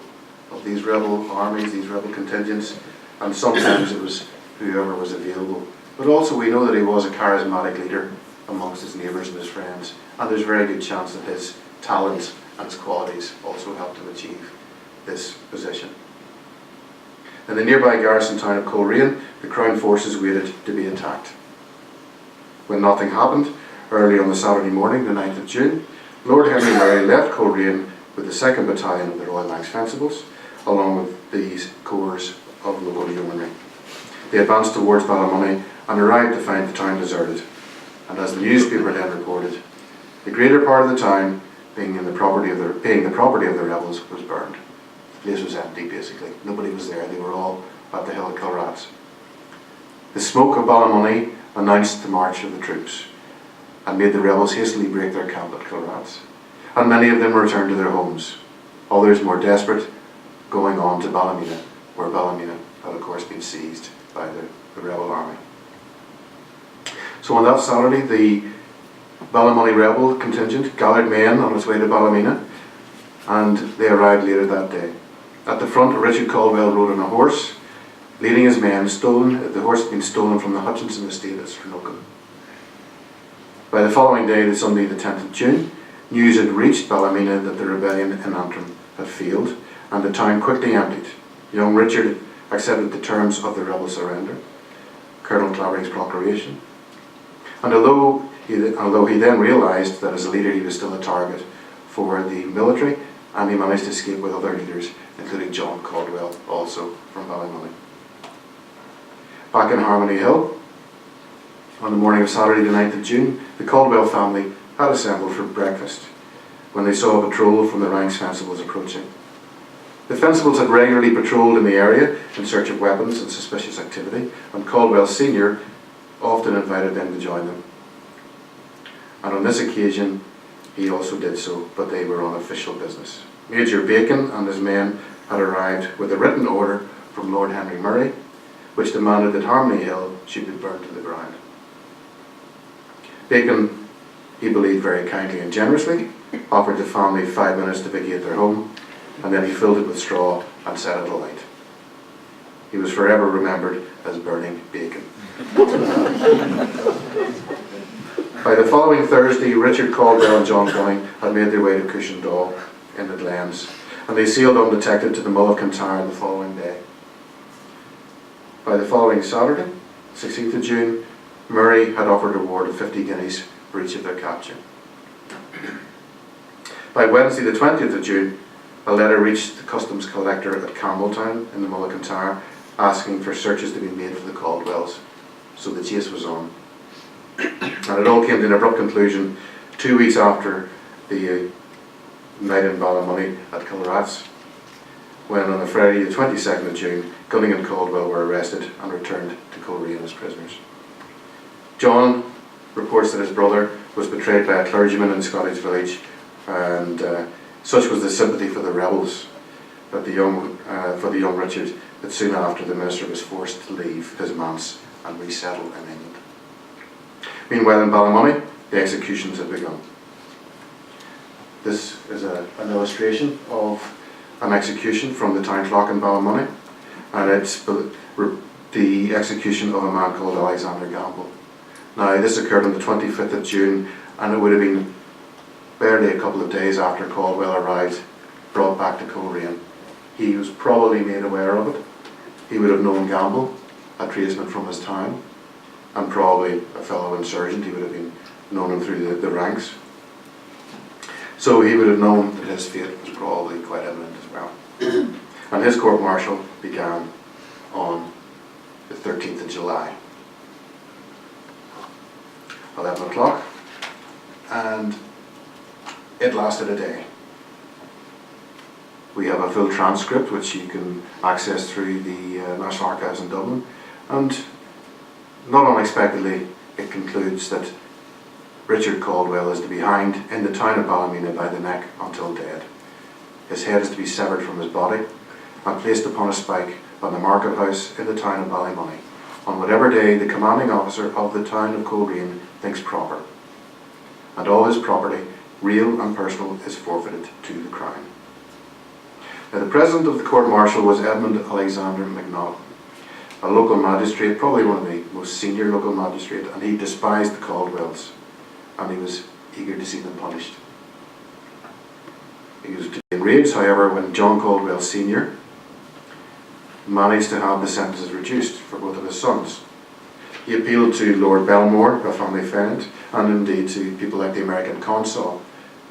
of these rebel armies, these rebel contingents, and sometimes it was whoever was available. But also we know that he was a charismatic leader amongst his neighbours and his friends, and there's a very good chance that his talents and his qualities also helped him achieve this position. In the nearby garrison town of Coleraine, the Crown forces waited to be attacked. When nothing happened, early on the Saturday morning, the 9th of June, Lord Henry Murray left Coleraine with the 2nd Battalion of the Royal Manx Fencibles, along with these corps of local yeomanry. They advanced towards Ballymoney and arrived to find the town deserted, and as the newspaper then reported, the greater part of the town, being the property of the rebels, was burned. The place was empty, basically. Nobody was there. They were all at the hill of Culrats. The smoke of Ballymoney announced the march of the troops and made the rebels hastily break their camp at Culrats, and many of them returned to their homes. Others, more desperate, going on to Ballymena, where Ballymena had of course been seized by the rebel army. So on that Saturday, the Ballymoney rebel contingent gathered men on its way to Ballymena, and they arrived later that day. At the front, Richard Caldwell rode on a horse, leading his men. The horse had been stolen from the Hutchinson estate at Strenocum. By the following day, the Sunday the 10th of June, news had reached Ballymena that the rebellion in Antrim had failed, and the town quickly emptied. Young Richard accepted the terms of the rebel surrender, Colonel Clavering's proclamation, and although he then realised that as a leader he was still a target for the military, and he managed to escape with other leaders, including John Caldwell, also from Ballymoney. Back in Harmony Hill, on the morning of Saturday the 9th of June, the Caldwell family had assembled for breakfast when they saw a patrol from the Ranks Fencibles approaching. The Fencibles had regularly patrolled in the area in search of weapons and suspicious activity, and Caldwell Sr. often invited them to join them. And on this occasion, he also did so, but they were on official business. Major Bacon and his men had arrived with a written order from Lord Henry Murray, which demanded that Harmony Hill should be burnt to the ground. Bacon, he believed very kindly and generously, offered the family 5 minutes to vacate their home, and then he filled it with straw and set it alight. He was forever remembered as burning bacon. By the following Thursday, Richard Caldwell and John Gunning had made their way to Cushendall in the Glens, and they sailed undetected to the Mull of Kintyre the following day. By the following Saturday, 16th of June, Murray had offered a reward of 50 guineas for each of their capture. By Wednesday the 20th of June, a letter reached the customs collector at Campbelltown in the Mull of Kintyre asking for searches to be made for the Caldwells. So the chase was on. And it all came to an abrupt conclusion 2 weeks after the night in Ballymoney at Culrats, when on the Friday the 22nd of June, Gunning and Caldwell were arrested and returned to Coleraine as prisoners. John reports that his brother was betrayed by a clergyman in Scottish village, and such was the sympathy for the rebels that the young Richard, that soon after the minister was forced to leave his manse and resettle in England. Meanwhile in Ballymoney, the executions had begun. This is an illustration of an execution from the town clock in Ballymoney, and it's the execution of a man called Alexander Gamble. Now this occurred on the 25th of June, and it would have been barely a couple of days after Caldwell arrived, brought back to Coleraine. He was probably made aware of it. He would have known Gamble, a tradesman from his town, and probably a fellow insurgent. He would have known him through the ranks. So he would have known that his fate was probably quite imminent as well. And his court-martial began on the 13th of July, 11 o'clock, and it lasted a day. We have a full transcript which you can access through the National Archives in Dublin, and not unexpectedly it concludes that Richard Caldwell is to be hanged in the town of Ballymena by the neck until dead. His head is to be severed from his body and placed upon a spike on the market house in the town of Ballymoney, on whatever day the commanding officer of the town of Coleraine thinks proper, and all his property real and personal, is forfeited to the Crown. Now, the President of the Court Martial was Edmund Alexander MacNaughton, a local magistrate, probably one of the most senior local magistrates, and he despised the Caldwells, and he was eager to see them punished. He was enraged, however, when John Caldwell Sr. managed to have the sentences reduced for both of his sons. He appealed to Lord Belmore, a family friend, and indeed to people like the American consul,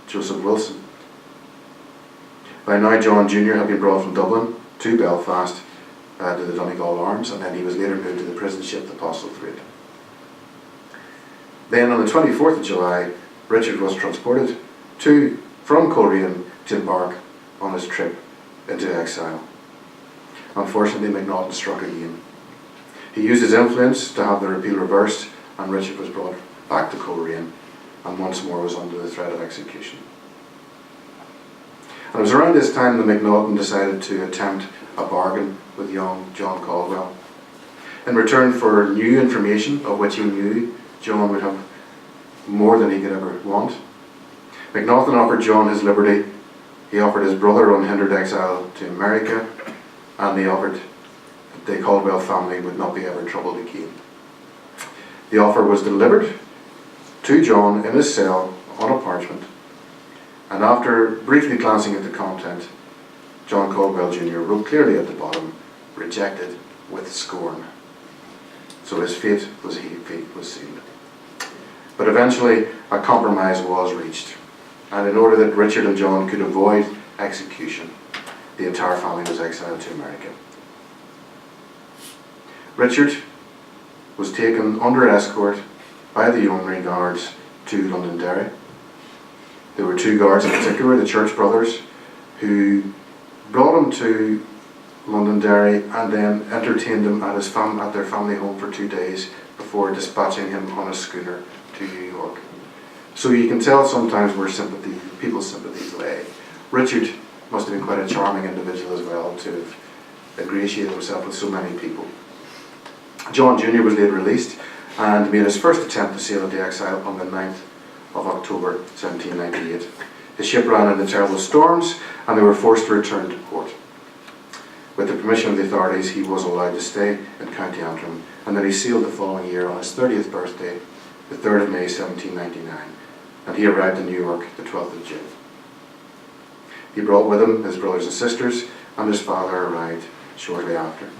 Joseph Wilson. By now, John Jr. had been brought from Dublin to Belfast to the Donegal Arms, and then he was later moved to the prison ship, the Postlethwaite. Then on the 24th of July, Richard was transported from Coleraine to embark on his trip into exile. Unfortunately, MacNaughton struck again. He used his influence to have the repeal reversed, and Richard was brought back to Coleraine and once more was under the threat of execution. And it was around this time that MacNaughton decided to attempt a bargain with young John Caldwell. In return for new information, of which he knew John would have more than he could ever want, MacNaughton offered John his liberty. He offered his brother unhindered exile to America, and he offered that the Caldwell family would not be ever troubled again. The offer was delivered to John in his cell on a parchment, and after briefly glancing at the content, John Caldwell Jr. wrote clearly at the bottom, "Rejected with scorn." So his fate was sealed. But eventually a compromise was reached, and in order that Richard and John could avoid execution, the entire family was exiled to America. Richard was taken under escort by the Yeomanry Guards to Londonderry. There were two guards in particular, the Church Brothers, who brought him to Londonderry and then entertained him at their family home for 2 days before dispatching him on a schooner to New York. So you can tell sometimes where people's sympathies lay. Richard must have been quite a charming individual as well to have ingratiated himself with so many people. John Jr. was later released and made his first attempt to sail into exile on the 9th of October 1798. His ship ran into terrible storms and they were forced to return to port. With the permission of the authorities, he was allowed to stay in County Antrim, and then he sailed the following year on his 30th birthday, the 3rd of May 1799, and he arrived in New York the 12th of June. He brought with him his brothers and sisters, and his father arrived shortly after.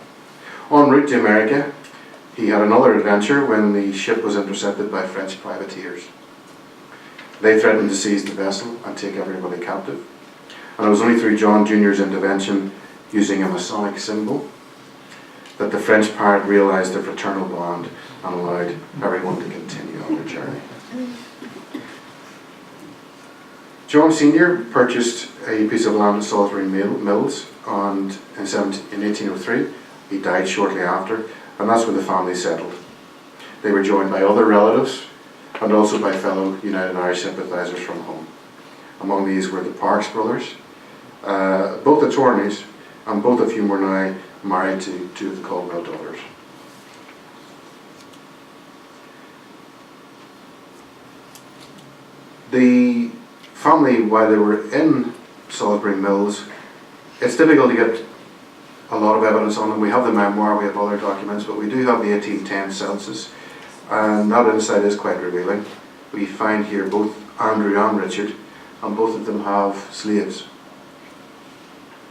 En route to America, he had another adventure when the ship was intercepted by French privateers. They threatened to seize the vessel and take everybody captive, and it was only through John Jr.'s intervention, using a Masonic symbol, that the French pirate realised their fraternal bond and allowed everyone to continue on their journey. John Sr. purchased a piece of land at Salisbury Mills in 1803. He died shortly after, and that's where the family settled. They were joined by other relatives and also by fellow United Irish sympathisers from home. Among these were the Parks brothers, both attorneys, and both of whom were now married to two of the Caldwell daughters. The family, while they were in Salisbury Mills, it's difficult to get a lot of evidence on them. We have the memoir, we have other documents, but we do have the 1810 census, and that insight is quite revealing. We find here both Andrew and Richard, and both of them have slaves.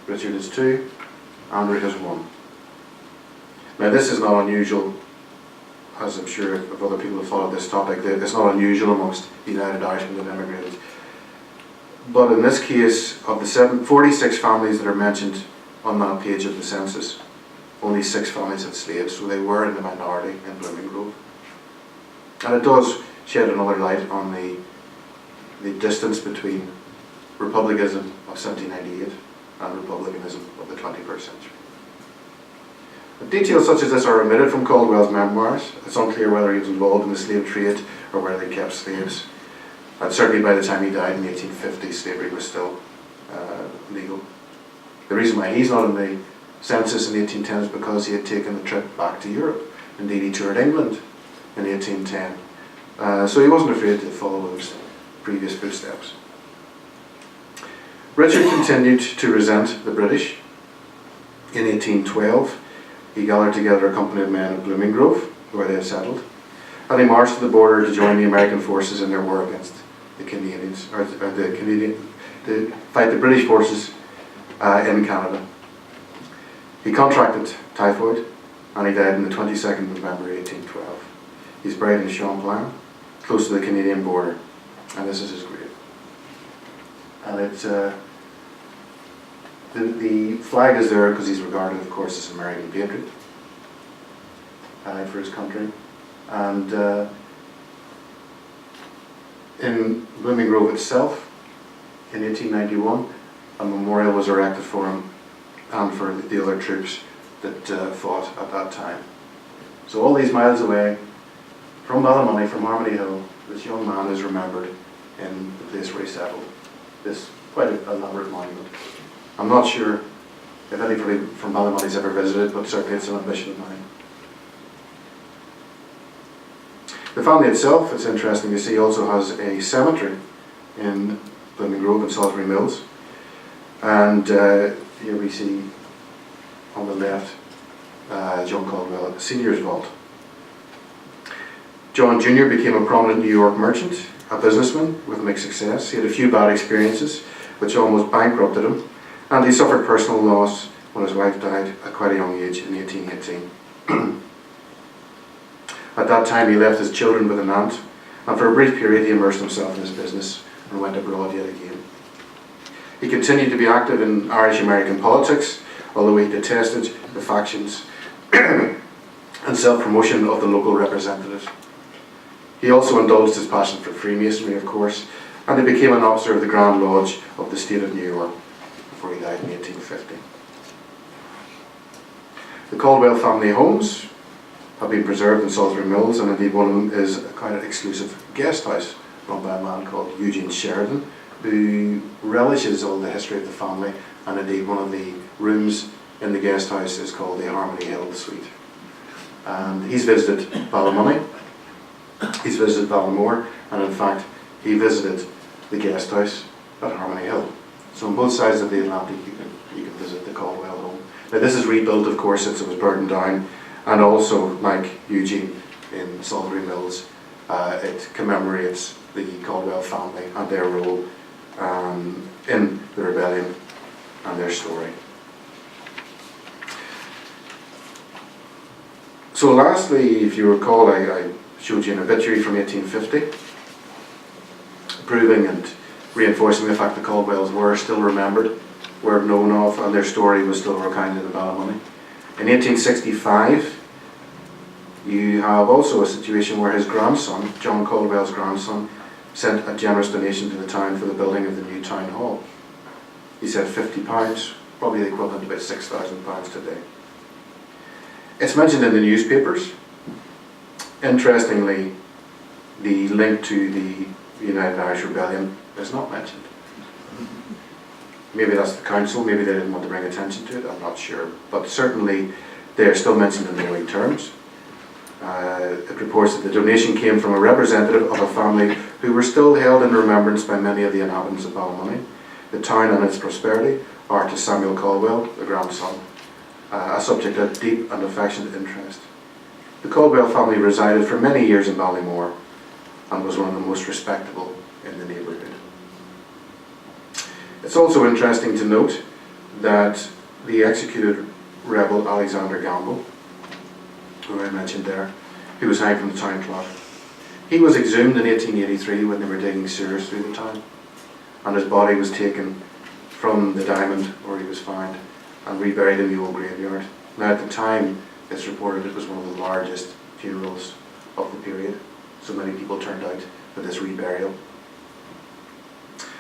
Richard has 2, Andrew has 1. Now this is not unusual, as I'm sure if other people have followed this topic, it's not unusual amongst United Irishmen that immigrated. But in this case, of the 46 families that are mentioned on that page of the census, only 6 families had slaves, so they were in the minority in Blooming Grove. And it does shed another light on the distance between republicanism of 1798 and republicanism of the 21st century. But details such as this are omitted from Caldwell's memoirs. It's unclear whether he was involved in the slave trade or whether they kept slaves. And certainly by the time he died in 1850, slavery was still legal. The reason why he's not in the census in 1810 is because he had taken a trip back to Europe. Indeed, he toured England in 1810. So he wasn't afraid to follow previous footsteps. Richard continued to resent the British. In 1812, he gathered together a company of men at Blooming Grove, where they had settled, and he marched to the border to join the American forces in their war against the Canadians, to fight the British forces in Canada. He contracted typhoid, and he died on the 22nd of November 1812. He's buried in Champlain, close to the Canadian border, and this is his grave. And it's the flag is there because he's regarded, of course, as an American patriot, for his country. And in Blooming Grove itself, in 1891, a memorial was erected for him and for the other troops that fought at that time. So all these miles away from Ballymoney, from Harmony Hill, this young man is remembered in the place where he settled. This quite an elaborate monument. I'm not sure if anybody from Ballymoney's ever visited, but certainly it's an ambition of mine. The family itself, it's interesting to see, also has a cemetery in Blooming Grove and Salisbury Mills. And here we see on the left John Caldwell at the Seniors Vault. John Jr. became a prominent New York merchant, a businessman with mixed success. He had a few bad experiences which almost bankrupted him, and he suffered personal loss when his wife died at quite a young age in 1818. At that time he left his children with an aunt, and for a brief period he immersed himself in his business and went abroad yet again. He continued to be active in Irish-American politics, although he detested the factions and self-promotion of the local representatives. He also indulged his passion for Freemasonry, of course, and he became an officer of the Grand Lodge of the State of New York before he died in 1850. The Caldwell family homes have been preserved in Salisbury Mills, and indeed one of them is a kind of exclusive guest house run by a man called Eugene Sheridan, who relishes all the history of the family, and indeed one of the rooms in the guest house is called the Harmony Hill Suite. And he's visited Ballymoney, he's visited Ballymore, and in fact he visited the guest house at Harmony Hill. So on both sides of the Atlantic you can visit the Caldwell home. Now this is rebuilt, of course, since it was burned down, and also, like Eugene in Salisbury Mills, it commemorates the Caldwell family and their role in the rebellion and their story. So lastly, if you recall, I showed you an obituary from 1850, proving and reinforcing the fact that Caldwells were still remembered, were known of, and their story was still recounted in Ballymoney. In 1865, you have also a situation where his grandson, John Caldwell's grandson, sent a generous donation to the town for the building of the new town hall. He said £50, probably the equivalent of about £6,000 today. It's mentioned in the newspapers. Interestingly, the link to the United Irish Rebellion is not mentioned. Maybe that's the council, maybe they didn't want to bring attention to it, I'm not sure. But certainly they are still mentioned in glowing terms. It reports that the donation came from a representative of a family who were still held in remembrance by many of the inhabitants of Ballymoney. The town and its prosperity are to Samuel Caldwell, the grandson, a subject of deep and affectionate interest. The Caldwell family resided for many years in Ballymore and was one of the most respectable in the neighbourhood. It's also interesting to note that the executed rebel Alexander Gamble, who I mentioned there, who was hanged from the town clock, he was exhumed in 1883 when they were digging sewers through the town, and his body was taken from the diamond where he was found and reburied in the old graveyard. Now at the time it's reported it was one of the largest funerals of the period, so many people turned out for this reburial.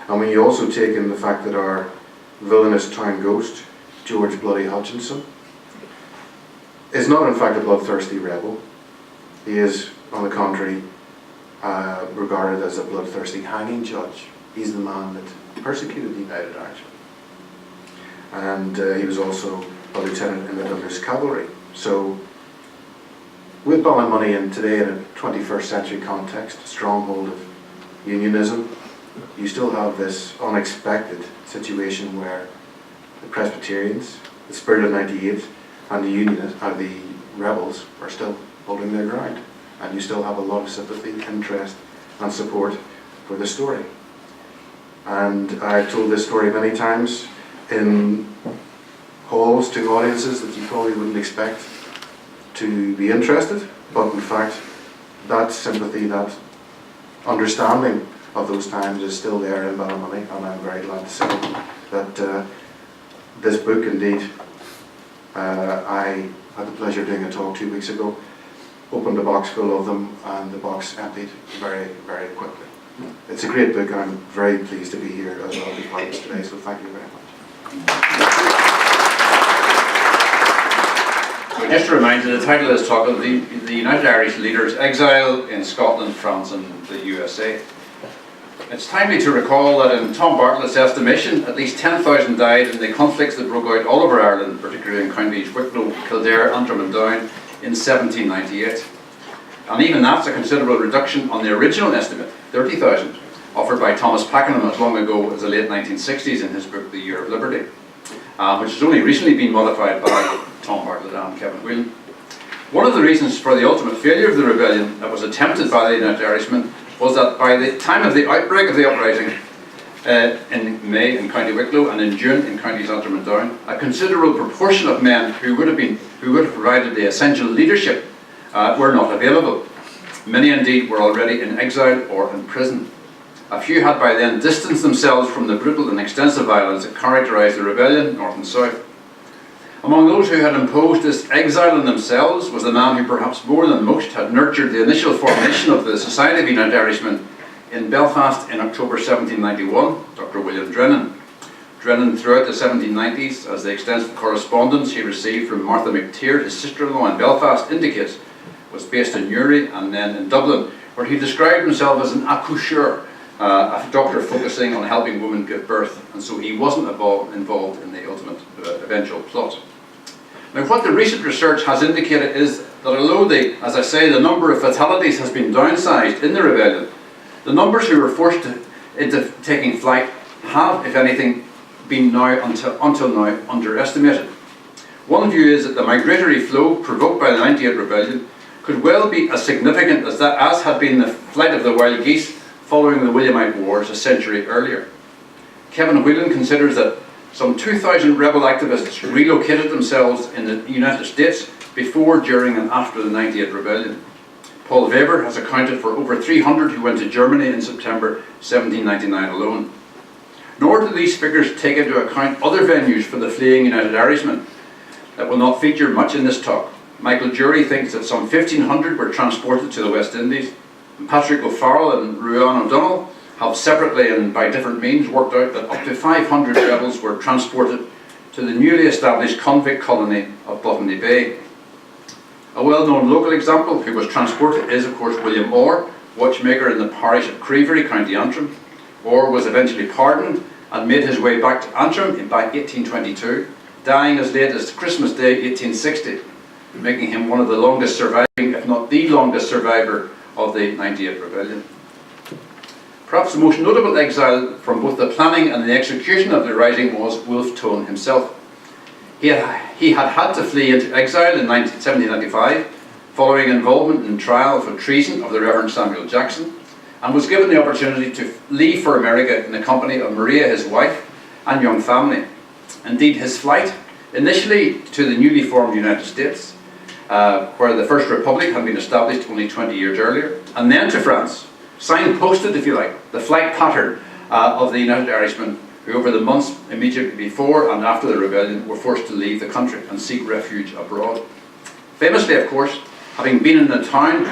And when you also take in the fact that our villainous town ghost, George Bloody Hutchinson, is not in fact a bloodthirsty rebel. He is, on the contrary, regarded as a bloodthirsty hanging judge. He's the man that persecuted the United Irishmen. And he was also a lieutenant in the Douglas Cavalry. So, with Ballymoney and today in a 21st century context, a stronghold of unionism, you still have this unexpected situation where the Presbyterians, the Spirit of 98, and the Unionists, the rebels, are still holding their ground. And you still have a lot of sympathy, interest, and support for the story. And I've told this story many times in halls to audiences that you probably wouldn't expect to be interested, but in fact, that sympathy, that understanding of those times is still there in Ballymoney, and I'm very glad to say that this book, indeed, I had the pleasure of doing a talk 2 weeks ago, opened a box full of them, and the box emptied very, very quickly. It's a great book, and I'm very pleased to be here as well to be part of this today, so thank you very much. So just to remind you, the title of this talk is the United Irish Leaders Exile in Scotland, France and the USA. It's timely to recall that in Tom Bartlett's estimation, at least 10,000 died in the conflicts that broke out all over Ireland, particularly in counties Wicklow, Kildare, Antrim and Down in 1798. And even that's a considerable reduction on the original estimate, 30,000, offered by Thomas Pakenham as long ago as the late 1960s in his book The Year of Liberty, which has only recently been modified by Tom Bartlett and Kevin Whelan. One of the reasons for the ultimate failure of the rebellion that was attempted by the United Irishmen was that by the time of the outbreak of the uprising in May in County Wicklow and in June in counties Antrim and Down, a considerable proportion of men who would have provided the essential leadership were not available. Many indeed were already in exile or in prison. A few had by then distanced themselves from the brutal and extensive violence that characterised the rebellion, north and south. Among those who had imposed this exile on themselves was the man who perhaps more than most had nurtured the initial formation of the Society of United Irishmen in Belfast in October 1791, Dr William Drennan. Drennan throughout the 1790s, as the extensive correspondence he received from Martha McTeer, his sister-in-law in Belfast, indicates, was based in Newry and then in Dublin, where he described himself as an accoucheur, a doctor focusing on helping women give birth, and so he wasn't involved in the ultimate eventual plot. Now, what the recent research has indicated is that although as I say, the number of fatalities has been downsized in the rebellion, the numbers who were forced into taking flight have, if anything, been now until now underestimated. One view is that the migratory flow provoked by the 98 rebellion could well be as significant as had been the flight of the wild geese following the Williamite Wars a century earlier. Kevin Whelan considers that some 2,000 rebel activists relocated themselves in the United States before, during and after the 98 rebellion. Paul Weber has accounted for over 300 who went to Germany in September 1799 alone. Nor do these figures take into account other venues for the fleeing United Irishmen that will not feature much in this talk. Michael Jury thinks that some 1,500 were transported to the West Indies, and Patrick O'Farrell and Ruan O'Donnell have separately and by different means worked out that up to 500 rebels were transported to the newly established convict colony of Botany Bay. A well-known local example who was transported is, of course, William Orr, watchmaker in the parish of Creevery, County Antrim. Orr was eventually pardoned and made his way back to Antrim in 1822, dying as late as Christmas Day 1860, making him one of the longest surviving, if not the longest survivor of the 98 rebellion. Perhaps the most notable exile from both the planning and the execution of the rising was Wolfe Tone himself. He had to flee into exile in 1795 following involvement in trial for treason of the Reverend Samuel Jackson, and was given the opportunity to leave for America in the company of Maria, his wife, and young family. Indeed, his flight, initially to the newly formed United States, where the First Republic had been established only 20 years earlier, and then to France, signposted, if you like, the flight pattern of the United Irishmen who over the months immediately before and after the rebellion were forced to leave the country and seek refuge abroad. Famously, of course, having been in the town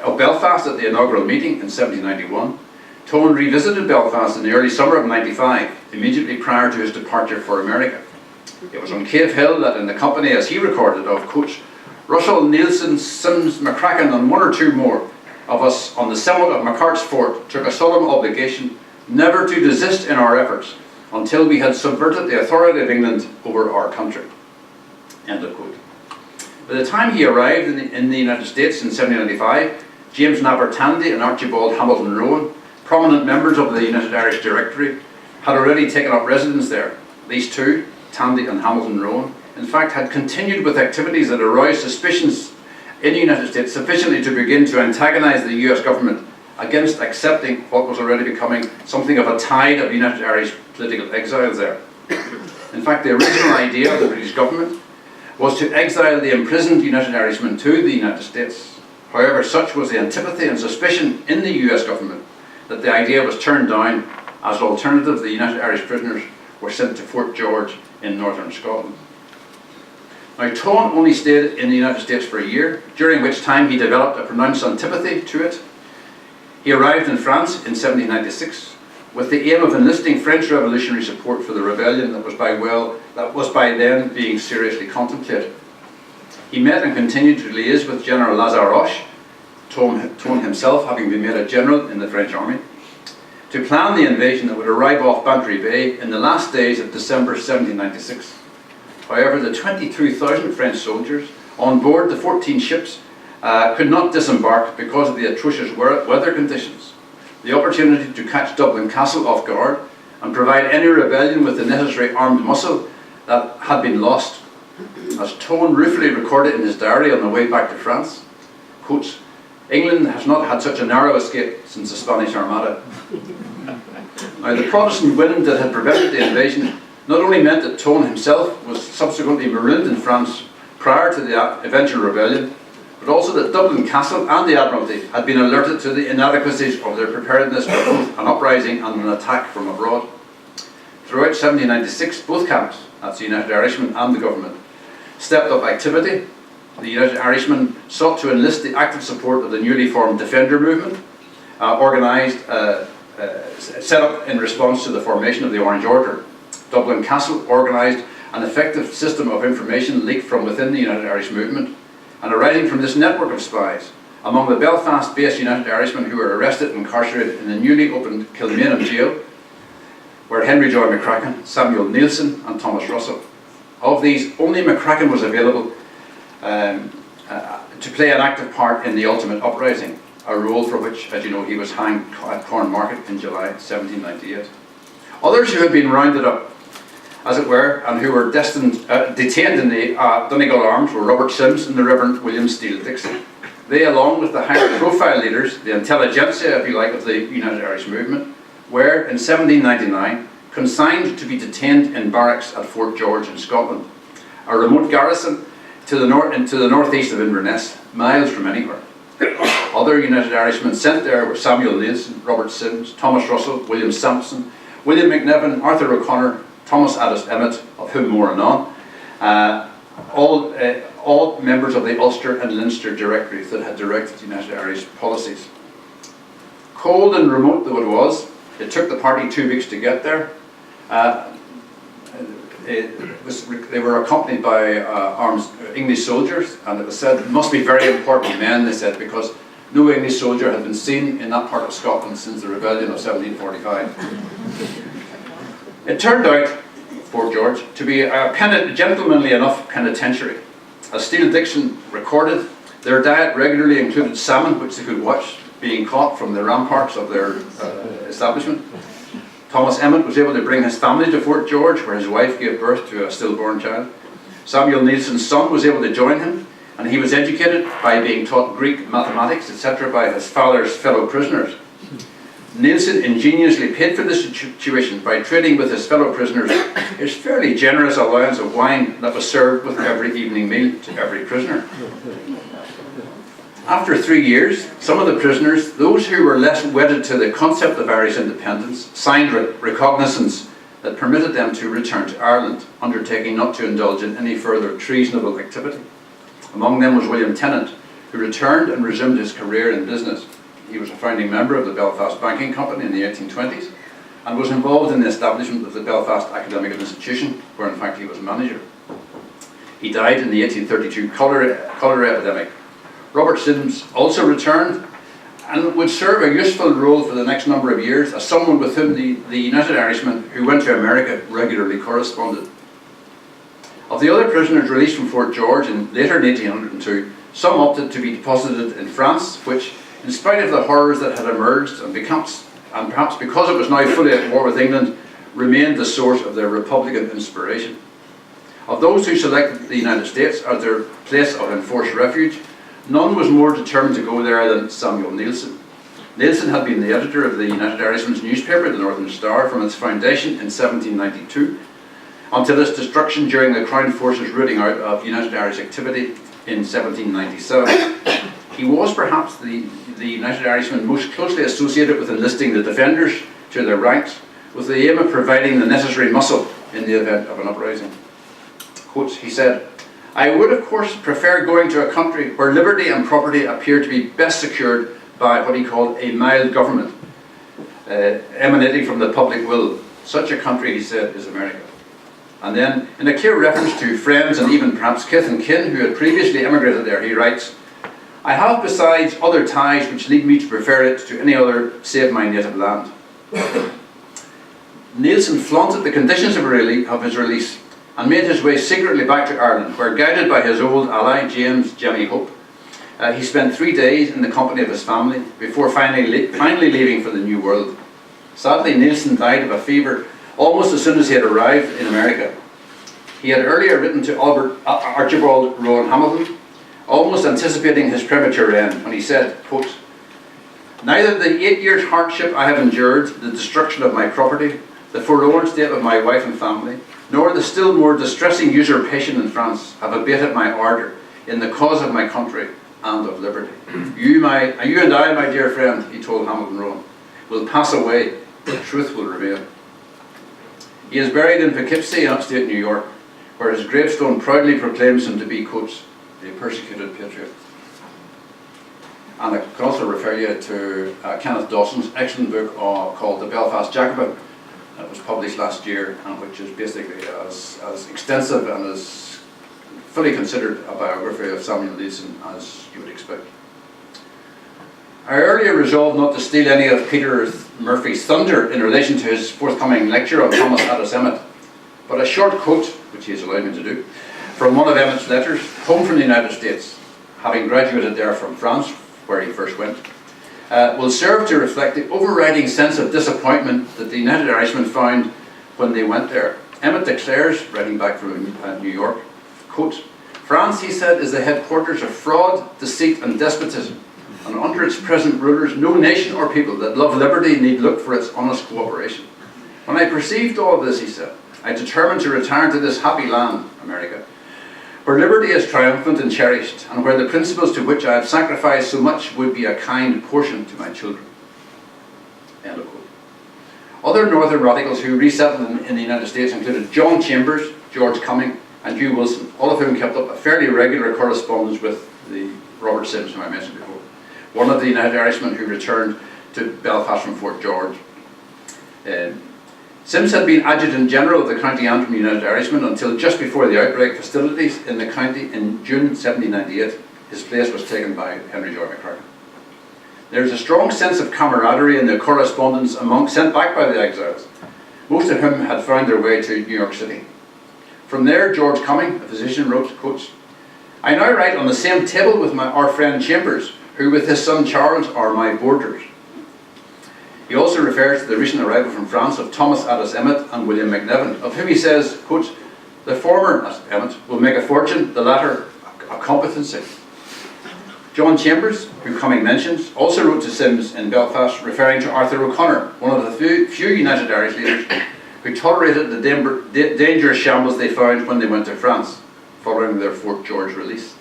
of Belfast at the inaugural meeting in 1791, Tone revisited Belfast in the early summer of '95, immediately prior to his departure for America. It was on Cave Hill that, in the company, as he recorded, of Coach Russell, Nielsen, Sims, McCracken and one or two more of us on the summit of McCart's Fort took a solemn obligation never to desist in our efforts until we had subverted the authority of England over our country. End of quote. By the time he arrived in the United States in 1795, James Napper Tandy and Archibald Hamilton Rowan Prominent members of the United Irish Directory had already taken up residence there. These two, Tandy and Hamilton Rowan, in fact had continued with activities that aroused suspicions in the United States sufficiently to begin to antagonise the US government against accepting what was already becoming something of a tide of United Irish political exiles there. In fact, the original idea of the British government was to exile the imprisoned United Irishmen to the United States. However, such was the antipathy and suspicion in the US government that the idea was turned down. As an alternative, the United Irish prisoners were sent to Fort George in northern Scotland. Now, Tone only stayed in the United States for a year, during which time he developed a pronounced antipathy to it. He arrived in France in 1796 with the aim of enlisting French revolutionary support for the rebellion that was by then being seriously contemplated. He met and continued to liaise with General Lazaroche, Tone himself having been made a general in the French army, to plan the invasion that would arrive off Bantry Bay in the last days of December 1796. However, the 22,000 French soldiers on board the 14 ships could not disembark because of the atrocious weather conditions. The opportunity to catch Dublin Castle off guard and provide any rebellion with the necessary armed muscle that had been lost. As Tone ruefully recorded in his diary on the way back to France, quotes, "England has not had such a narrow escape since the Spanish Armada." Now, the Protestant wind that had prevented the invasion not only meant that Tone himself was subsequently marooned in France prior to the eventual rebellion, but also that Dublin Castle and the Admiralty had been alerted to the inadequacies of their preparedness for both an uprising and an attack from abroad. Throughout 1796, both camps, that's the United Irishmen and the government, stepped up activity. The United Irishmen sought to enlist the active support of the newly formed Defender movement, set up in response to the formation of the Orange Order. Dublin Castle organised an effective system of information leaked from within the United Irish movement, and arising from this network of spies, among the Belfast-based United Irishmen who were arrested and incarcerated in the newly opened Kilmainham jail, were Henry Joy McCracken, Samuel Nielsen and Thomas Russell. Of these, only McCracken was available to play an active part in the ultimate uprising, a role for which, as you know, he was hanged at Cornmarket in July 1798. Others who had been rounded up, as it were, and who were detained in the Donegal Arms were Robert Sims and the Reverend William Steele Dixon. They, along with the higher profile leaders, the intelligentsia, if you like, of the United Irish movement, were, in 1799, consigned to be detained in barracks at Fort George in Scotland, a remote garrison to the northeast of Inverness, miles from anywhere. Other United Irishmen sent there were Samuel Nielsen, Robert Sims, Thomas Russell, William Sampson, William McNevin, Arthur O'Connor, Thomas Emmet, of whom more anon, all members of the Ulster and Leinster directories that had directed United Irish policies. Cold and remote though it was, it took the party 2 weeks to get there. They were accompanied by armed English soldiers, and it was said it must be very important men, they said, because no English soldier had been seen in that part of Scotland since the rebellion of 1745. It turned out, Fort George, to be a gentlemanly enough penitentiary. As Steele Dixon recorded, their diet regularly included salmon, which they could watch being caught from the ramparts of their establishment. Thomas Emmet was able to bring his family to Fort George, where his wife gave birth to a stillborn child. Samuel Nielsen's son was able to join him, and he was educated by being taught Greek, mathematics, etc. by his father's fellow prisoners. Nielsen ingeniously paid for this tuition by trading with his fellow prisoners his fairly generous allowance of wine that was served with every evening meal to every prisoner. After 3 years, some of the prisoners, those who were less wedded to the concept of Irish independence, signed recognizance that permitted them to return to Ireland, undertaking not to indulge in any further treasonable activity. Among them was William Tennant, who returned and resumed his career in business. He was a founding member of the Belfast Banking Company in the 1820s and was involved in the establishment of the Belfast Academic Institution, where in fact he was manager. He died in the 1832 cholera epidemic. Robert Sims also returned and would serve a useful role for the next number of years as someone with whom the United Irishmen who went to America regularly corresponded. Of the other prisoners released from Fort George later in 1802, some opted to be deposited in France, which, in spite of the horrors that had emerged and become and perhaps because it was now fully at war with England, remained the source of their Republican inspiration. Of those who selected the United States as their place of enforced refuge, none was more determined to go there than Samuel Neilson. Neilson had been the editor of the United Irishmen's newspaper, the Northern Star, from its foundation in 1792 until its destruction during the Crown forces rooting out of United Irish activity in 1797. He was perhaps the United Irishmen most closely associated with enlisting the defenders to their ranks, with the aim of providing the necessary muscle in the event of an uprising. Quotes, he said, "I would of course prefer going to a country where liberty and property appear to be best secured by what he called a mild government, emanating from the public will. Such a country," he said, "is America." And then, in a clear reference to friends and even perhaps kith and kin who had previously emigrated there, he writes, "I have besides other ties which lead me to prefer it to any other save my native land." Neilson flaunted the conditions of his release and made his way secretly back to Ireland, where, guided by his old ally, James Jemmy Hope, he spent 3 days in the company of his family before finally leaving for the New World. Sadly, Neilson died of a fever almost as soon as he had arrived in America. He had earlier written to Archibald Rowan Hamilton, almost anticipating his premature end, when he said, quote, "Neither the 8 years' hardship I have endured, the destruction of my property, the forlorn state of my wife and family, nor the still more distressing usurpation in France have abated my ardour in the cause of my country and of liberty. You and I, my dear friend," he told Hamilton Rowan, "will pass away, but truth will remain." He is buried in Poughkeepsie in upstate New York, where his gravestone proudly proclaims him to be, quotes, "a persecuted patriot." And I can also refer you to Kenneth Dawson's excellent book called The Belfast Jacobin, that was published last year, and which is basically as extensive and as fully considered a biography of Samuel Neilson as you would expect. I earlier resolved not to steal any of Peter Murphy's thunder in relation to his forthcoming lecture on Thomas Emmet, but a short quote, which he has allowed me to do, from one of Emmet's letters, home from the United States, having graduated there from France, where he first went, will serve to reflect the overriding sense of disappointment that the United Irishmen found when they went there. Emmet declares, writing back from New York, quote, "France," he said, "is the headquarters of fraud, deceit and despotism, and under its present rulers no nation or people that love liberty need look for its honest cooperation. When I perceived all this," he said, "I determined to return to this happy land, America, where liberty is triumphant and cherished, and where the principles to which I have sacrificed so much would be a kind portion to my children." End of quote. Other Northern radicals who resettled in the United States included John Chambers, George Cumming, and Hugh Wilson, all of whom kept up a fairly regular correspondence with the Robert Sims, whom I mentioned before, one of the United Irishmen who returned to Belfast from Fort George. Sims had been Adjutant General of the County Antrim United Irishmen until just before the outbreak of hostilities in the county in June 1798. His place was taken by Henry Joy McCracken. There is a strong sense of camaraderie in the correspondence sent back by the exiles, most of whom had found their way to New York City. From there, George Cumming, a physician, wrote, quotes, "I now write on the same table with our friend Chambers, who with his son Charles are my boarders." He also refers to the recent arrival from France of Thomas Emmet and William McNevin, of whom he says, quote, "The former," that's Emmet, "will make a fortune, the latter a competency." John Chambers, who Cumming mentions, also wrote to Sims in Belfast, referring to Arthur O'Connor, one of the few United Irish leaders who tolerated the dangerous shambles they found when they went to France, following their Fort George release.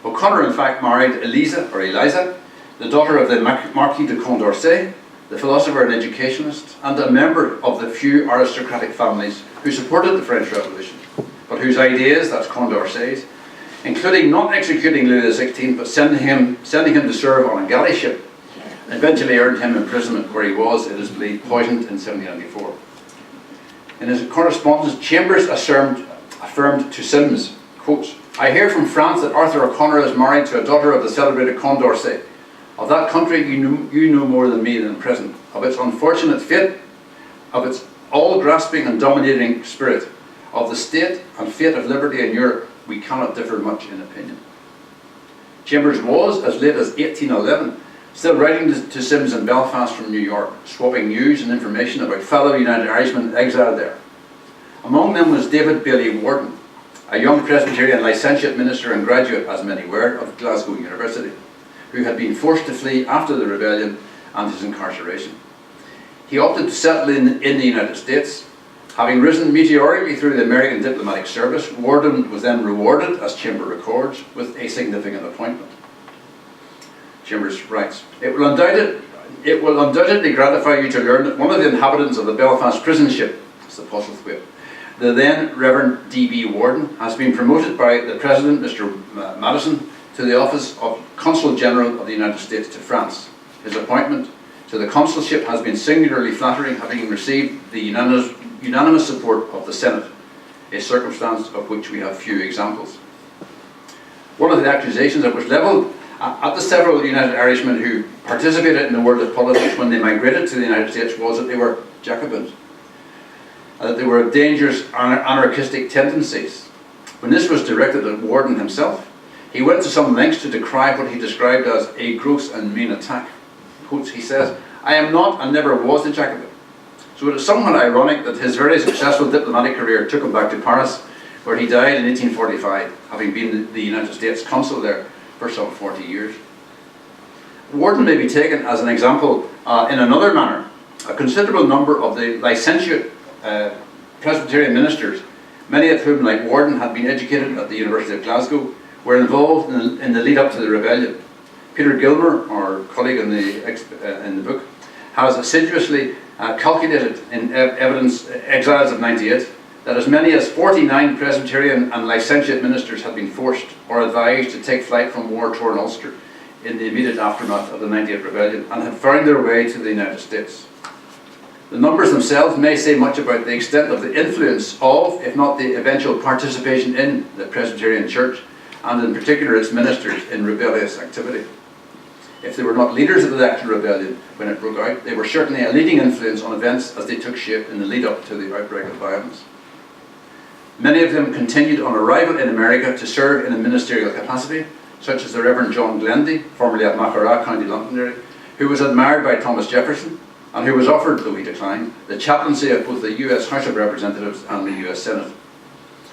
O'Connor in fact married Eliza, the daughter of the Marquis de Condorcet, the philosopher and educationist, and a member of the few aristocratic families who supported the French Revolution, but whose ideas, that's Condorcet's, including not executing Louis XVI, but sending him to serve on a galley ship, eventually earned him imprisonment, where he was, it is believed, poisoned in 1794. In his correspondence, Chambers affirmed to Sims, quote, "I hear from France that Arthur O'Connor is married to a daughter of the celebrated Condorcet. Of that country you know more than me than present, of its unfortunate fate, of its all-grasping and dominating spirit, of the state and fate of liberty in Europe, we cannot differ much in opinion." Chambers was, as late as 1811, Still writing to Sims in Belfast from New York, swapping news and information about fellow United Irishmen exiled there. Among them was David Bailey Warden, a young Presbyterian licentiate minister and graduate, as many were, of Glasgow University, who had been forced to flee after the rebellion and his incarceration. He opted to settle in the United States. Having risen meteorically through the American diplomatic service, Warden was then rewarded, as Chamber records, with a significant appointment. Chambers writes, it will undoubtedly gratify you to learn that one of the inhabitants of the Belfast prison ship, the Postlethwaite, the then Reverend D.B. Warden, has been promoted by the President, Mr. Madison, to the office of Consul General of the United States to France. His appointment to the consulship has been singularly flattering, having received the unanimous support of the Senate, a circumstance of which we have few examples. One of the accusations that was levelled at the several United Irishmen who participated in the world of politics when they migrated to the United States was that they were Jacobins, and that they were of dangerous anarchistic tendencies. When this was directed at Warden himself, he went to some lengths to decry what he described as a gross and mean attack. Quotes, he says, "I am not and never was a Jacobin." So it is somewhat ironic that his very successful diplomatic career took him back to Paris, where he died in 1845, having been the United States consul there for some 40 years. Warden may be taken as an example in another manner. A considerable number of the licentiate Presbyterian ministers, many of whom, like Warden, had been educated at the University of Glasgow, were involved in the lead up to the rebellion. Peter Gilmore, our colleague in the book, has assiduously calculated in evidence Exiles of 98 that as many as 49 Presbyterian and licentiate ministers had been forced or advised to take flight from war-torn Ulster in the immediate aftermath of the 98 rebellion and had found their way to the United States. The numbers themselves may say much about the extent of the influence of, if not the eventual participation in, the Presbyterian Church, and in particular its ministers, in rebellious activity. If they were not leaders of the actual rebellion when it broke out, they were certainly a leading influence on events as they took shape in the lead-up to the outbreak of violence. Many of them continued on arrival in America to serve in a ministerial capacity, such as the Reverend John Glendy, formerly at Mackara, County Londonderry, who was admired by Thomas Jefferson, and who was offered, though he declined, the chaplaincy of both the US House of Representatives and the US Senate.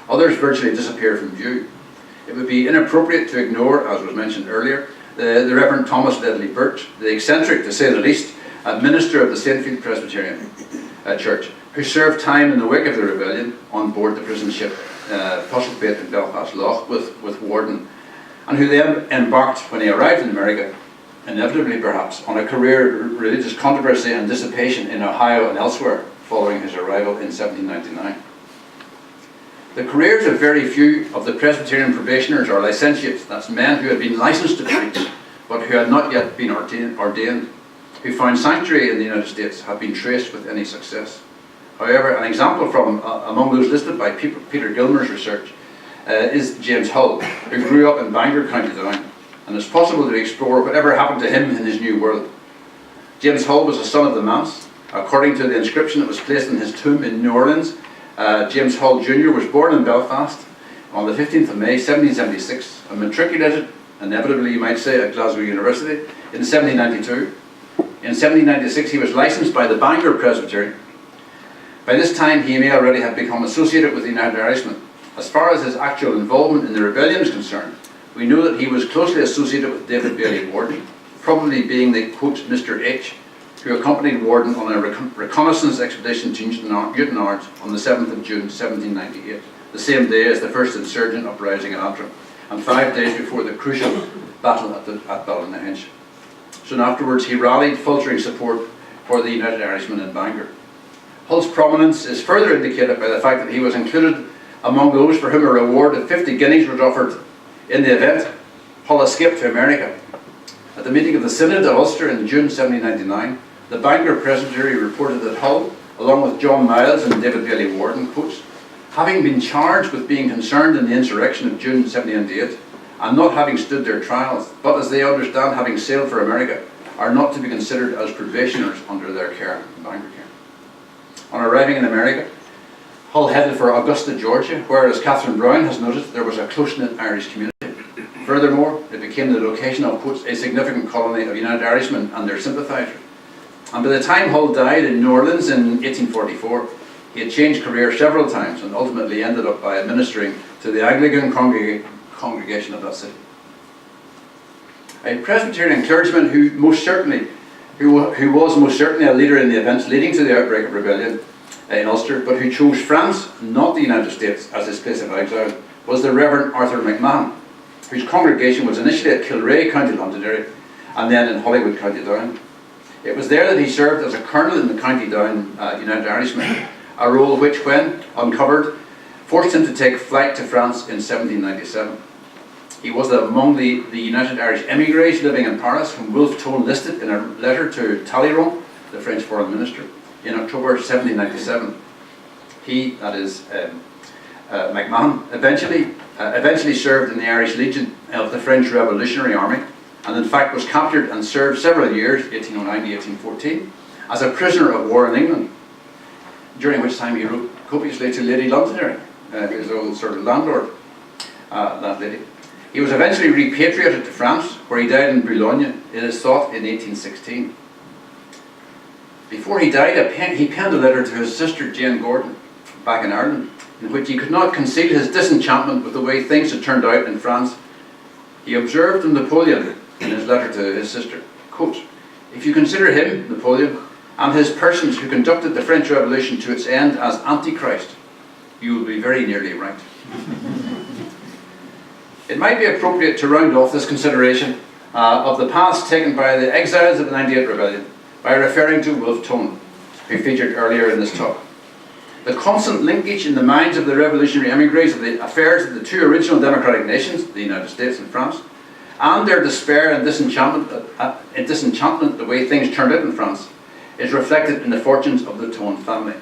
Others virtually disappeared from view. It would be inappropriate to ignore, as was mentioned earlier, the Reverend Thomas Ledley Birch, the eccentric, to say the least, minister of the Saintfield Presbyterian Church, who served time in the wake of the rebellion on board the prison ship Postlethwaite in Belfast Lough with Warden, and who then embarked, when he arrived in America, inevitably perhaps, on a career of religious controversy and dissipation in Ohio and elsewhere following his arrival in 1799. The careers of very few of the Presbyterian probationers or licentiates, that's men who had been licensed to preach but who had not yet been ordained, who found sanctuary in the United States, have been traced with any success. However, an example from among those listed by Peter Gilmore's research is James Hull, who grew up in Bangor, County Down, and it's possible to explore whatever happened to him in his new world. James Hull was a son of the manse. According to the inscription that was placed in his tomb in New Orleans, James Hull Jr. was born in Belfast on the 15th of May 1776 and matriculated, inevitably you might say, at Glasgow University in 1792. In 1796 he was licensed by the Bangor Presbyterian. By this time he may already have become associated with the United Irishmen. As far as his actual involvement in the rebellion is concerned, we know that he was closely associated with David Bailey Warden, probably being the, quote, Mr. H, who accompanied Warden on a reconnaissance expedition to Newton Ards on the 7th of June 1798, the same day as the first insurgent uprising in Antrim, and 5 days before the crucial battle at Ballynehenge. Soon afterwards he rallied, filtering support for the United Irishmen in Bangor. Hull's prominence is further indicated by the fact that he was included among those for whom a reward of 50 guineas was offered in the event Hull escaped to America. At the meeting of the Synod of Ulster in June 1799, the Bangor Presbytery reported that Hull, along with John Miles and David Bailey Warden, quotes, having been charged with being concerned in the insurrection of June 1798, and not having stood their trials, but as they understand having sailed for America, are not to be considered as probationers under their care, Bangor care. On arriving in America, Hull headed for Augusta, Georgia, where, as Catherine Brown has noted, there was a close-knit Irish community. Furthermore, it became the location of, quote, a significant colony of United Irishmen and their sympathisers. And by the time Hull died in New Orleans in 1844, he had changed career several times and ultimately ended up by administering to the Anglican congregation of that city. A Presbyterian clergyman who was most certainly a leader in the events leading to the outbreak of rebellion in Ulster, but who chose France, not the United States, as his place of exile, was the Reverend Arthur McMahon, whose congregation was initially at Kilrea, County Londonderry, and then in Hollywood, County Down. It was there that he served as a colonel in the County Down United Irishmen, a role which, when uncovered, forced him to take flight to France in 1797. He was among the United Irish emigres living in Paris, whom Wolfe Tone listed in a letter to Talleyrand, the French foreign minister, in October 1797. He, that is McMahon, eventually served in the Irish Legion of the French Revolutionary Army, and in fact was captured and served several years, 1809 to 1814, as a prisoner of war in England, during which time he wrote copiously to Lady Londonderry, his old sort of landlord, that lady. He was eventually repatriated to France, where he died in Boulogne, it is thought, in 1816. Before he died, he penned a letter to his sister Jane Gordon, back in Ireland, in which he could not conceal his disenchantment with the way things had turned out in France. He observed of Napoleon, in his letter to his sister, quote, "If you consider him, Napoleon, and his persons who conducted the French Revolution to its end as Antichrist, you will be very nearly right." It might be appropriate to round off this consideration of the paths taken by the exiles of the 98 Rebellion by referring to Wolfe Tone, who featured earlier in this talk. The constant linkage in the minds of the revolutionary emigres of the affairs of the two original democratic nations, the United States and France, and their despair and disenchantment the way things turned out in France, is reflected in the fortunes of the Tone family.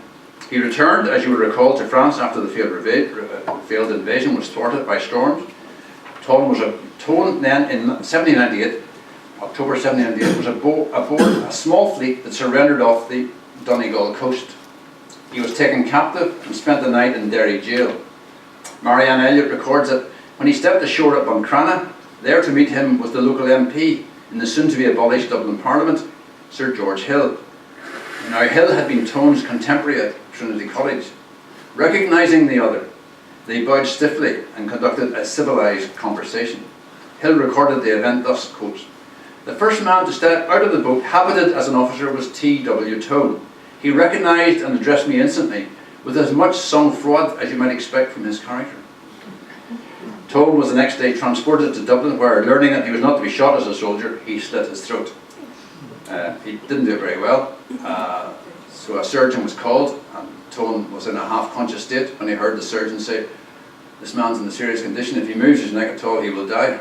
He returned, as you will recall, to France after the failed invasion was thwarted by storms. Tone then in 1798, October 1798, was aboard a small fleet that surrendered off the Donegal coast. He was taken captive and spent the night in Derry jail. Marianne Elliott records that when he stepped ashore at Buncrana, there to meet him was the local MP in the soon-to-be-abolished Dublin Parliament, Sir George Hill. Now Hill had been Tone's contemporary at Trinity College. Recognising the other, they bowed stiffly and conducted a civilised conversation. Hill recorded the event thus, quote, "The first man to step out of the boat habited as an officer was T.W. Tone. He recognised and addressed me instantly with as much sang-froid as you might expect from his character." Tone was the next day transported to Dublin, where, learning that he was not to be shot as a soldier, he slit his throat. He didn't do it very well, so a surgeon was called, and Tone was in a half-conscious state when he heard the surgeon say, "This man's in a serious condition. If he moves his neck at all, he will die."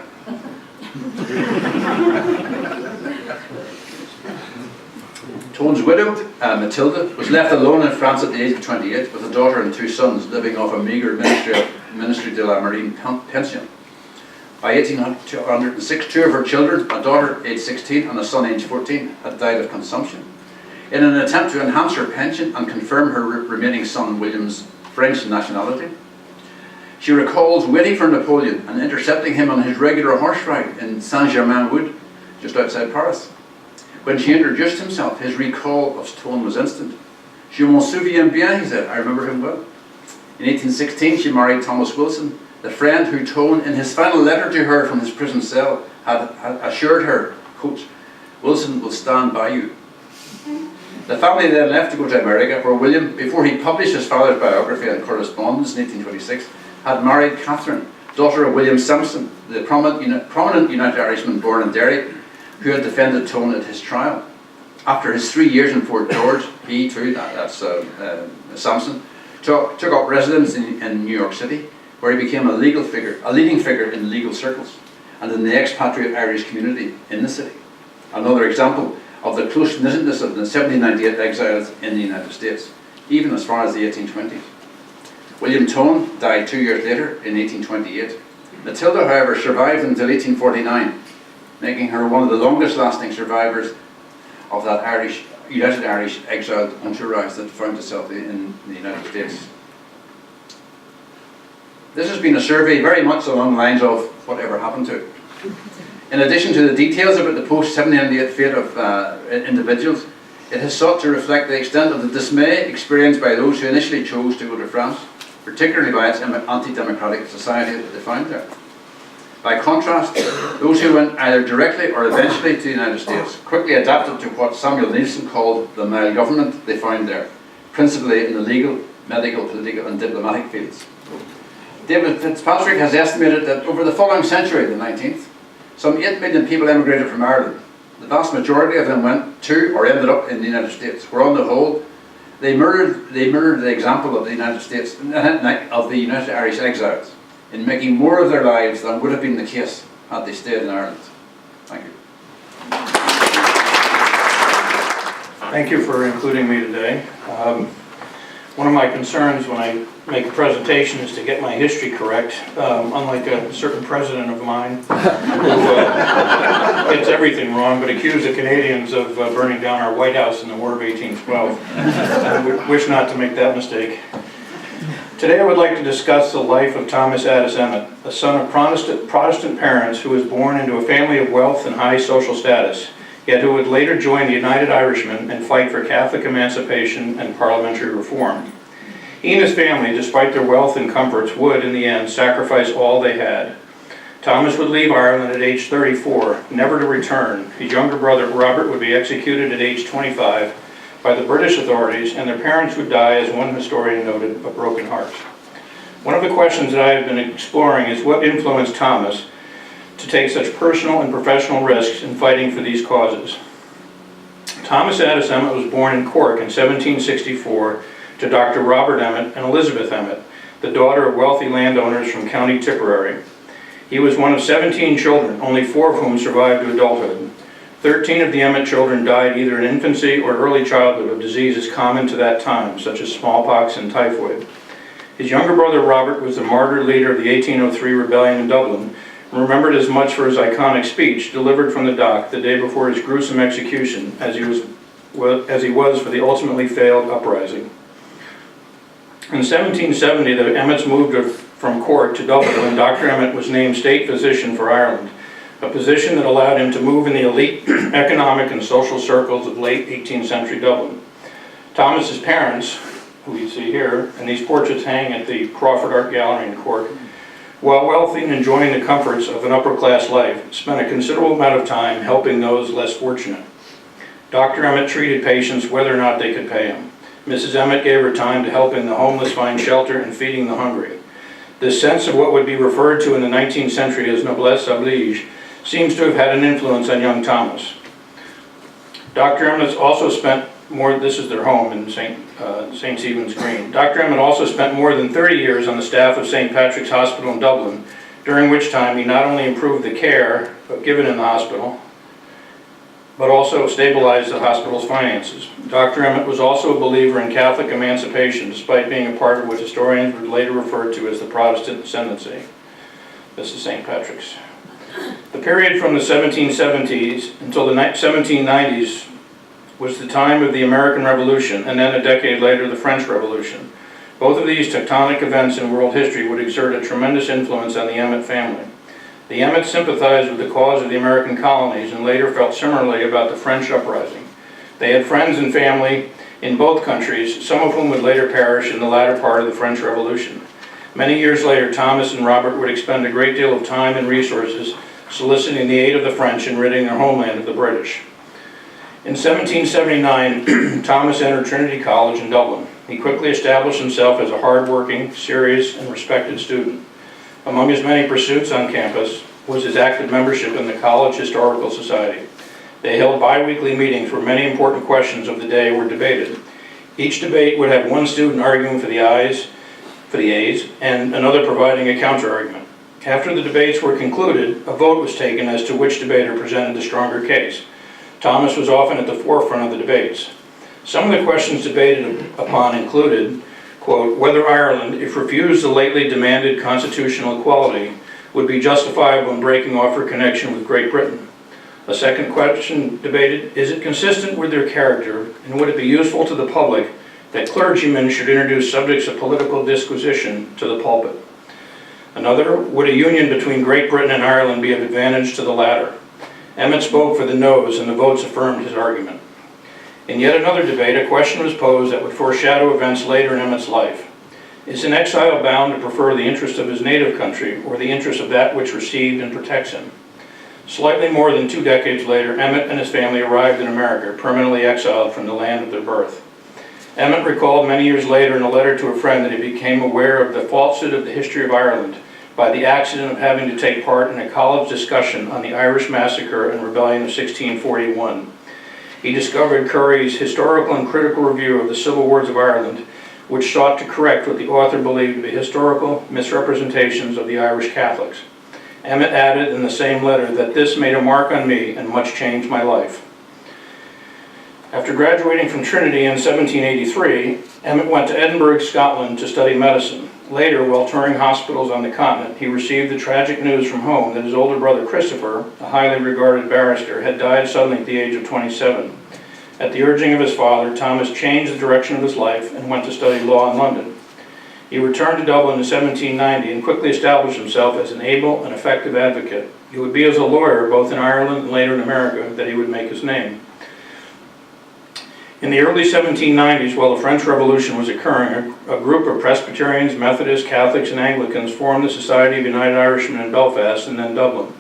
Tone's widow, Matilda, was left alone in France at the age of 28 with a daughter and two sons, living off a meagre Ministry de la Marine pension. By 1806, two of her children, a daughter aged 16 and a son aged 14, had died of consumption. In an attempt to enhance her pension and confirm her remaining son William's French nationality, she recalls waiting for Napoleon and intercepting him on his regular horse ride in Saint-Germain-Wood, just outside Paris. When she introduced himself, his recall of Tone was instant. "Je m'en souviens bien," he said, "I remember him well." In 1816, she married Thomas Wilson, the friend who Tone, in his final letter to her from his prison cell, had assured her, quote, "Wilson will stand by you." The family then left to go to America, where William, before he published his father's biography and correspondence in 1826, had married Catherine, daughter of William Sampson, the prominent United Irishman born in Derry, who had defended Tone at his trial. After his 3 years in Fort George, he too, that's Sampson, took up residence in New York City, where he became a leading figure in legal circles and in the expatriate Irish community in the city. Another example of the close-knittedness of the 1798 exiles in the United States, even as far as the 1820s. William Tone died 2 years later in 1828. Matilda, however, survived until 1849, making her one of the longest-lasting survivors of that United Irish exiled entourage that found itself in the United States. This has been a survey very much along the lines of whatever happened to it. In addition to the details about the post-1798 fate of individuals, it has sought to reflect the extent of the dismay experienced by those who initially chose to go to France, particularly by its anti-democratic society that they found there. By contrast, those who went either directly or eventually to the United States quickly adapted to what Samuel Nielsen called the mild government they found there, principally in the legal, medical, political and diplomatic fields. David Fitzpatrick has estimated that over the following century, the 19th, some 8 million people emigrated from Ireland. The vast majority of them went to or ended up in the United States, where on the whole, they mirrored the example of the United States, of the United Irish Exiles, in making more of their lives than would have been the case had they stayed in Ireland. Thank you. Thank you for including me today. One of my concerns when I make a presentation is to get my history correct, unlike a certain president of mine who gets everything wrong but accused the Canadians of burning down our White House in the War of 1812. I wish not to make that mistake. Today I would like to discuss the life of Thomas Emmet, a son of Protestant parents who was born into a family of wealth and high social status, yet who would later join the United Irishmen and fight for Catholic emancipation and parliamentary reform. He and his family, despite their wealth and comforts, would, in the end, sacrifice all they had. Thomas would leave Ireland at age 34, never to return. His younger brother, Robert, would be executed at age 25 by the British authorities, and their parents would die, as one historian noted, of broken hearts. One of the questions that I have been exploring is what influenced Thomas to take such personal and professional risks in fighting for these causes. Thomas Emmet was born in Cork in 1764 to Dr. Robert Emmet and Elizabeth Emmet, the daughter of wealthy landowners from County Tipperary. He was one of 17 children, only 4 of whom survived to adulthood. 13 of the Emmet children died either in infancy or early childhood of diseases common to that time, such as smallpox and typhoid. His younger brother Robert was the martyr leader of the 1803 rebellion in Dublin, and remembered as much for his iconic speech delivered from the dock the day before his gruesome execution as he was for the ultimately failed uprising. In 1770, the Emmets moved from Cork to Dublin when Dr. Emmet was named state physician for Ireland, a position that allowed him to move in the elite economic and social circles of late 18th century Dublin. Thomas's parents, who you see here, and these portraits hang at the Crawford Art Gallery in Cork, while wealthy and enjoying the comforts of an upper-class life, spent a considerable amount of time helping those less fortunate. Dr. Emmet treated patients whether or not they could pay him. Mrs. Emmet gave her time to helping the homeless find shelter and feeding the hungry. This sense of what would be referred to in the 19th century as noblesse oblige seems to have had an influence on young Thomas. Dr. Emmet also spent this is their home in St. Stephen's Green. Dr. Emmet also spent more than 30 years on the staff of St. Patrick's Hospital in Dublin, during which time he not only improved the care given in the hospital, but also stabilized the hospital's finances. Dr. Emmet was also a believer in Catholic emancipation, despite being a part of what historians would later refer to as the Protestant ascendancy. This is St. Patrick's. The period from the 1770s until the 1790s was the time of the American Revolution, and then a decade later, the French Revolution. Both of these tectonic events in world history would exert a tremendous influence on the Emmet family. The Emmets sympathized with the cause of the American colonies and later felt similarly about the French uprising. They had friends and family in both countries, some of whom would later perish in the latter part of the French Revolution. Many years later, Thomas and Robert would expend a great deal of time and resources soliciting the aid of the French in ridding their homeland of the British. In 1779, Thomas entered Trinity College in Dublin. He quickly established himself as a hard-working, serious, and respected student. Among his many pursuits on campus was his active membership in the College Historical Society. They held bi-weekly meetings where many important questions of the day were debated. Each debate would have one student arguing for the A's, and another providing a counter-argument. After the debates were concluded, a vote was taken as to which debater presented the stronger case. Thomas was often at the forefront of the debates. Some of the questions debated upon included, quote, whether Ireland, if refused the lately demanded constitutional equality, would be justifiable in breaking off her connection with Great Britain. A second question debated, is it consistent with their character, and would it be useful to the public that clergymen should introduce subjects of political disquisition to the pulpit? Another, would a union between Great Britain and Ireland be of advantage to the latter? Emmet spoke for the noes, and the votes affirmed his argument. In yet another debate, a question was posed that would foreshadow events later in Emmet's life. Is an exile bound to prefer the interest of his native country or the interest of that which received and protects him? Slightly more than 2 decades later, Emmet and his family arrived in America, permanently exiled from the land of their birth. Emmet recalled many years later in a letter to a friend that he became aware of the falsehood of the history of Ireland by the accident of having to take part in a college discussion on the Irish Massacre and Rebellion of 1641. He discovered Curry's historical and critical review of the Civil Wars of Ireland, which sought to correct what the author believed to be historical misrepresentations of the Irish Catholics. Emmet added in the same letter that this made a mark on me and much changed my life. After graduating from Trinity in 1783, Emmet went to Edinburgh, Scotland to study medicine. Later, while touring hospitals on the continent, he received the tragic news from home that his older brother Christopher, a highly regarded barrister, had died suddenly at the age of 27. At the urging of his father, Thomas changed the direction of his life and went to study law in London. He returned to Dublin in 1790 and quickly established himself as an able and effective advocate. It would be as a lawyer, both in Ireland and later in America, that he would make his name. In the early 1790s, while the French Revolution was occurring, a group of Presbyterians, Methodists, Catholics, and Anglicans formed the Society of United Irishmen in Belfast and then Dublin.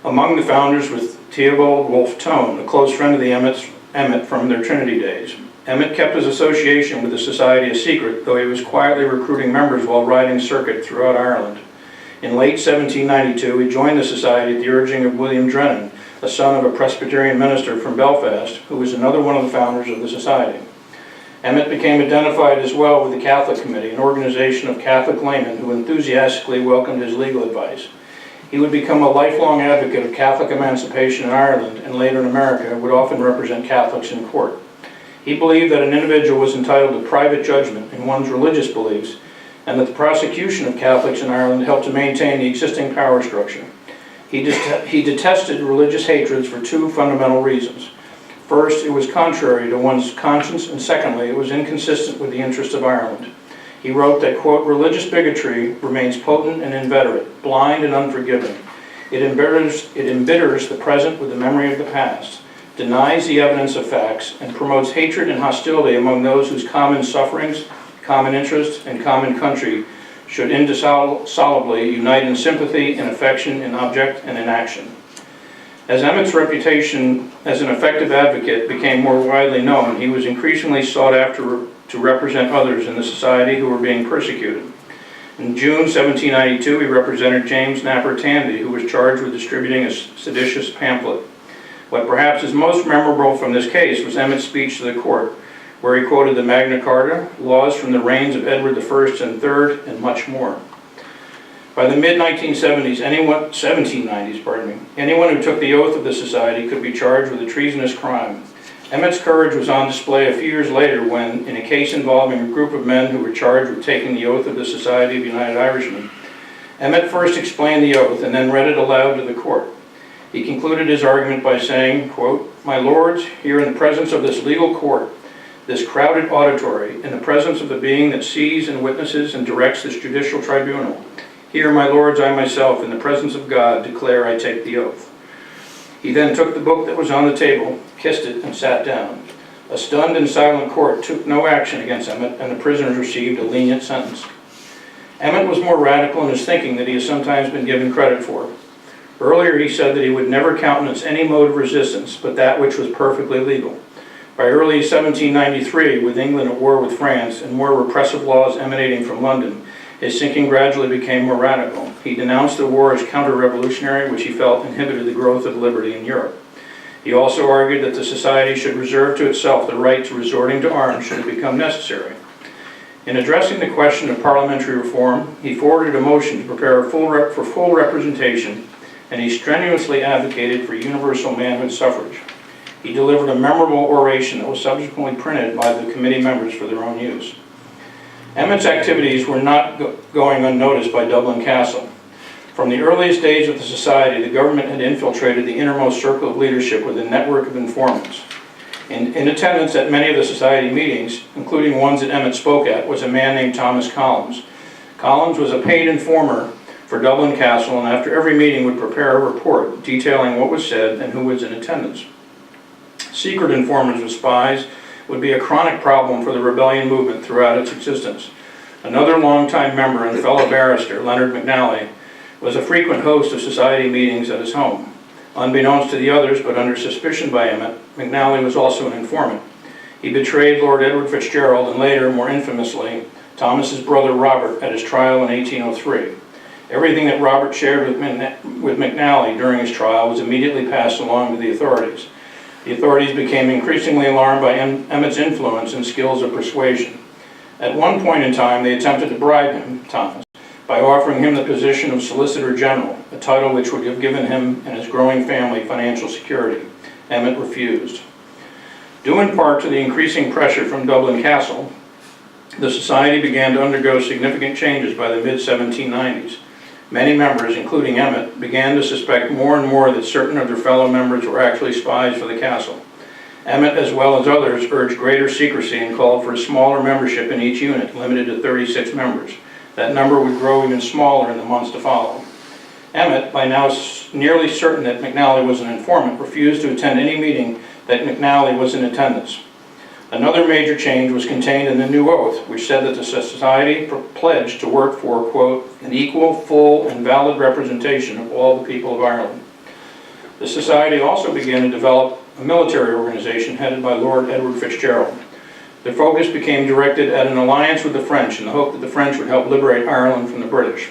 Among the founders was Theobald Wolfe Tone, a close friend of the Emmet from their Trinity days. Emmet kept his association with the society a secret, though he was quietly recruiting members while riding circuit throughout Ireland. In late 1792, he joined the society at the urging of William Drennan, a son of a Presbyterian minister from Belfast, who was another one of the founders of the society. Emmet became identified as well with the Catholic Committee, an organization of Catholic laymen who enthusiastically welcomed his legal advice. He would become a lifelong advocate of Catholic emancipation in Ireland and later in America, would often represent Catholics in court. He believed that an individual was entitled to private judgment in one's religious beliefs, and that the prosecution of Catholics in Ireland helped to maintain the existing power structure. He detested religious hatreds for 2 fundamental reasons. First, it was contrary to one's conscience, and secondly, it was inconsistent with the interests of Ireland. He wrote that, quote, religious bigotry remains potent and inveterate, blind and unforgiving. It embitters the present with the memory of the past, denies the evidence of facts, and promotes hatred and hostility among those whose common sufferings, common interests, and common country should indissolubly unite in sympathy and affection in object and in action. As Emmet's reputation as an effective advocate became more widely known, he was increasingly sought after to represent others in the society who were being persecuted. In June 1792, he represented James Napper Tandy, who was charged with distributing a seditious pamphlet. What perhaps is most memorable from this case was Emmet's speech to the court, where he quoted the Magna Carta, laws from the reigns of Edward I and III, and much more. By the mid-1790s, anyone who took the oath of the society could be charged with a treasonous crime. Emmet's courage was on display a few years later when, in a case involving a group of men who were charged with taking the oath of the Society of United Irishmen, Emmet first explained the oath and then read it aloud to the court. He concluded his argument by saying, quote, "My lords, here in the presence of this legal court, this crowded auditory, in the presence of the being that sees and witnesses and directs this judicial tribunal, here, my lords, I myself, in the presence of God, declare I take the oath." He then took the book that was on the table, kissed it, and sat down. A stunned and silent court took no action against Emmet, and the prisoners received a lenient sentence. Emmet was more radical in his thinking than he has sometimes been given credit for. Earlier he said that he would never countenance any mode of resistance but that which was perfectly legal. By early 1793, with England at war with France and more repressive laws emanating from London, his thinking gradually became more radical. He denounced the war as counter-revolutionary, which he felt inhibited the growth of liberty in Europe. He also argued that the society should reserve to itself the right to resorting to arms should it become necessary. In addressing the question of parliamentary reform, he forwarded a motion to prepare for full representation, and he strenuously advocated for universal manhood suffrage. He delivered a memorable oration that was subsequently printed by the committee members for their own use. Emmet's activities were not going unnoticed by Dublin Castle. From the earliest days of the society, the government had infiltrated the innermost circle of leadership with a network of informants. In attendance at many of the society meetings, including ones that Emmet spoke at, was a man named Thomas Collins. Collins was a paid informer for Dublin Castle, and after every meeting would prepare a report detailing what was said and who was in attendance. Secret informers with spies would be a chronic problem for the rebellion movement throughout its existence. Another longtime member and fellow barrister, Leonard McNally, was a frequent host of society meetings at his home. Unbeknownst to the others, but under suspicion by Emmet, McNally was also an informant. He betrayed Lord Edward Fitzgerald and later, more infamously, Thomas's brother Robert at his trial in 1803. Everything that Robert shared with McNally during his trial was immediately passed along to the authorities. The authorities became increasingly alarmed by Emmet's influence and skills of persuasion. At one point in time, they attempted to bribe him, Thomas, by offering him the position of Solicitor General, a title which would have given him and his growing family financial security. Emmet refused. Due in part to the increasing pressure from Dublin Castle, the society began to undergo significant changes by the mid-1790s. Many members, including Emmet, began to suspect more and more that certain of their fellow members were actually spies for the castle. Emmet, as well as others, urged greater secrecy and called for a smaller membership in each unit, limited to 36 members. That number would grow even smaller in the months to follow. Emmet, by now nearly certain that McNally was an informant, refused to attend any meeting that McNally was in attendance. Another major change was contained in the new oath, which said that the society pledged to work for, quote, an equal, full, and valid representation of all the people of Ireland. The society also began to develop a military organization headed by Lord Edward Fitzgerald. Their focus became directed at an alliance with the French in the hope that the French would help liberate Ireland from the British.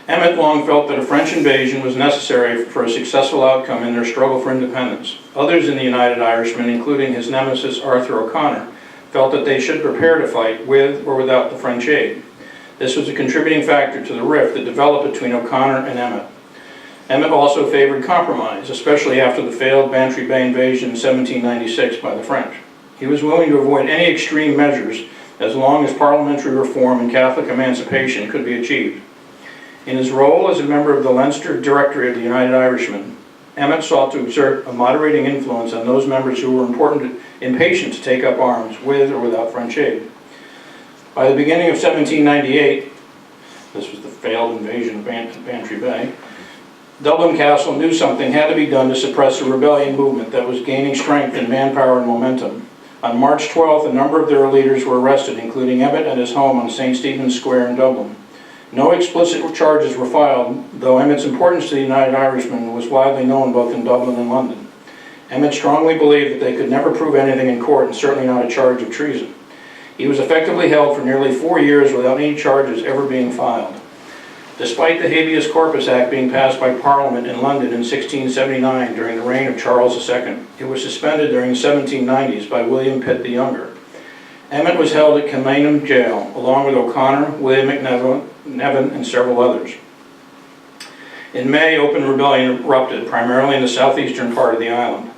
Emmet long felt that a French invasion was necessary for a successful outcome in their struggle for independence. Others in the United Irishmen, including his nemesis Arthur O'Connor, felt that they should prepare to fight with or without the French aid. This was a contributing factor to the rift that developed between O'Connor and Emmet. Emmet also favored compromise, especially after the failed Bantry Bay invasion in 1796 by the French. He was willing to avoid any extreme measures as long as parliamentary reform and Catholic emancipation could be achieved. In his role as a member of the Leinster Directory of the United Irishmen, Emmet sought to exert a moderating influence on those members who were impatient to take up arms with or without French aid. By the beginning of 1798, this was the failed invasion of Bantry Bay, Dublin Castle knew something had to be done to suppress a rebellion movement that was gaining strength in manpower and momentum. On March 12th, a number of their leaders were arrested, including Emmet at his home on St. Stephen's Square in Dublin. No explicit charges were filed, though Emmet's importance to the United Irishmen was widely known both in Dublin and London. Emmet strongly believed that they could never prove anything in court, and certainly not a charge of treason. He was effectively held for nearly 4 years without any charges ever being filed. Despite the Habeas Corpus Act being passed by Parliament in London in 1679 during the reign of Charles II, it was suspended during the 1790s by William Pitt the Younger. Emmet was held at Kilmainham Jail, along with O'Connor, William McNevin, and several others. In May, open rebellion erupted, primarily in the southeastern part of the island.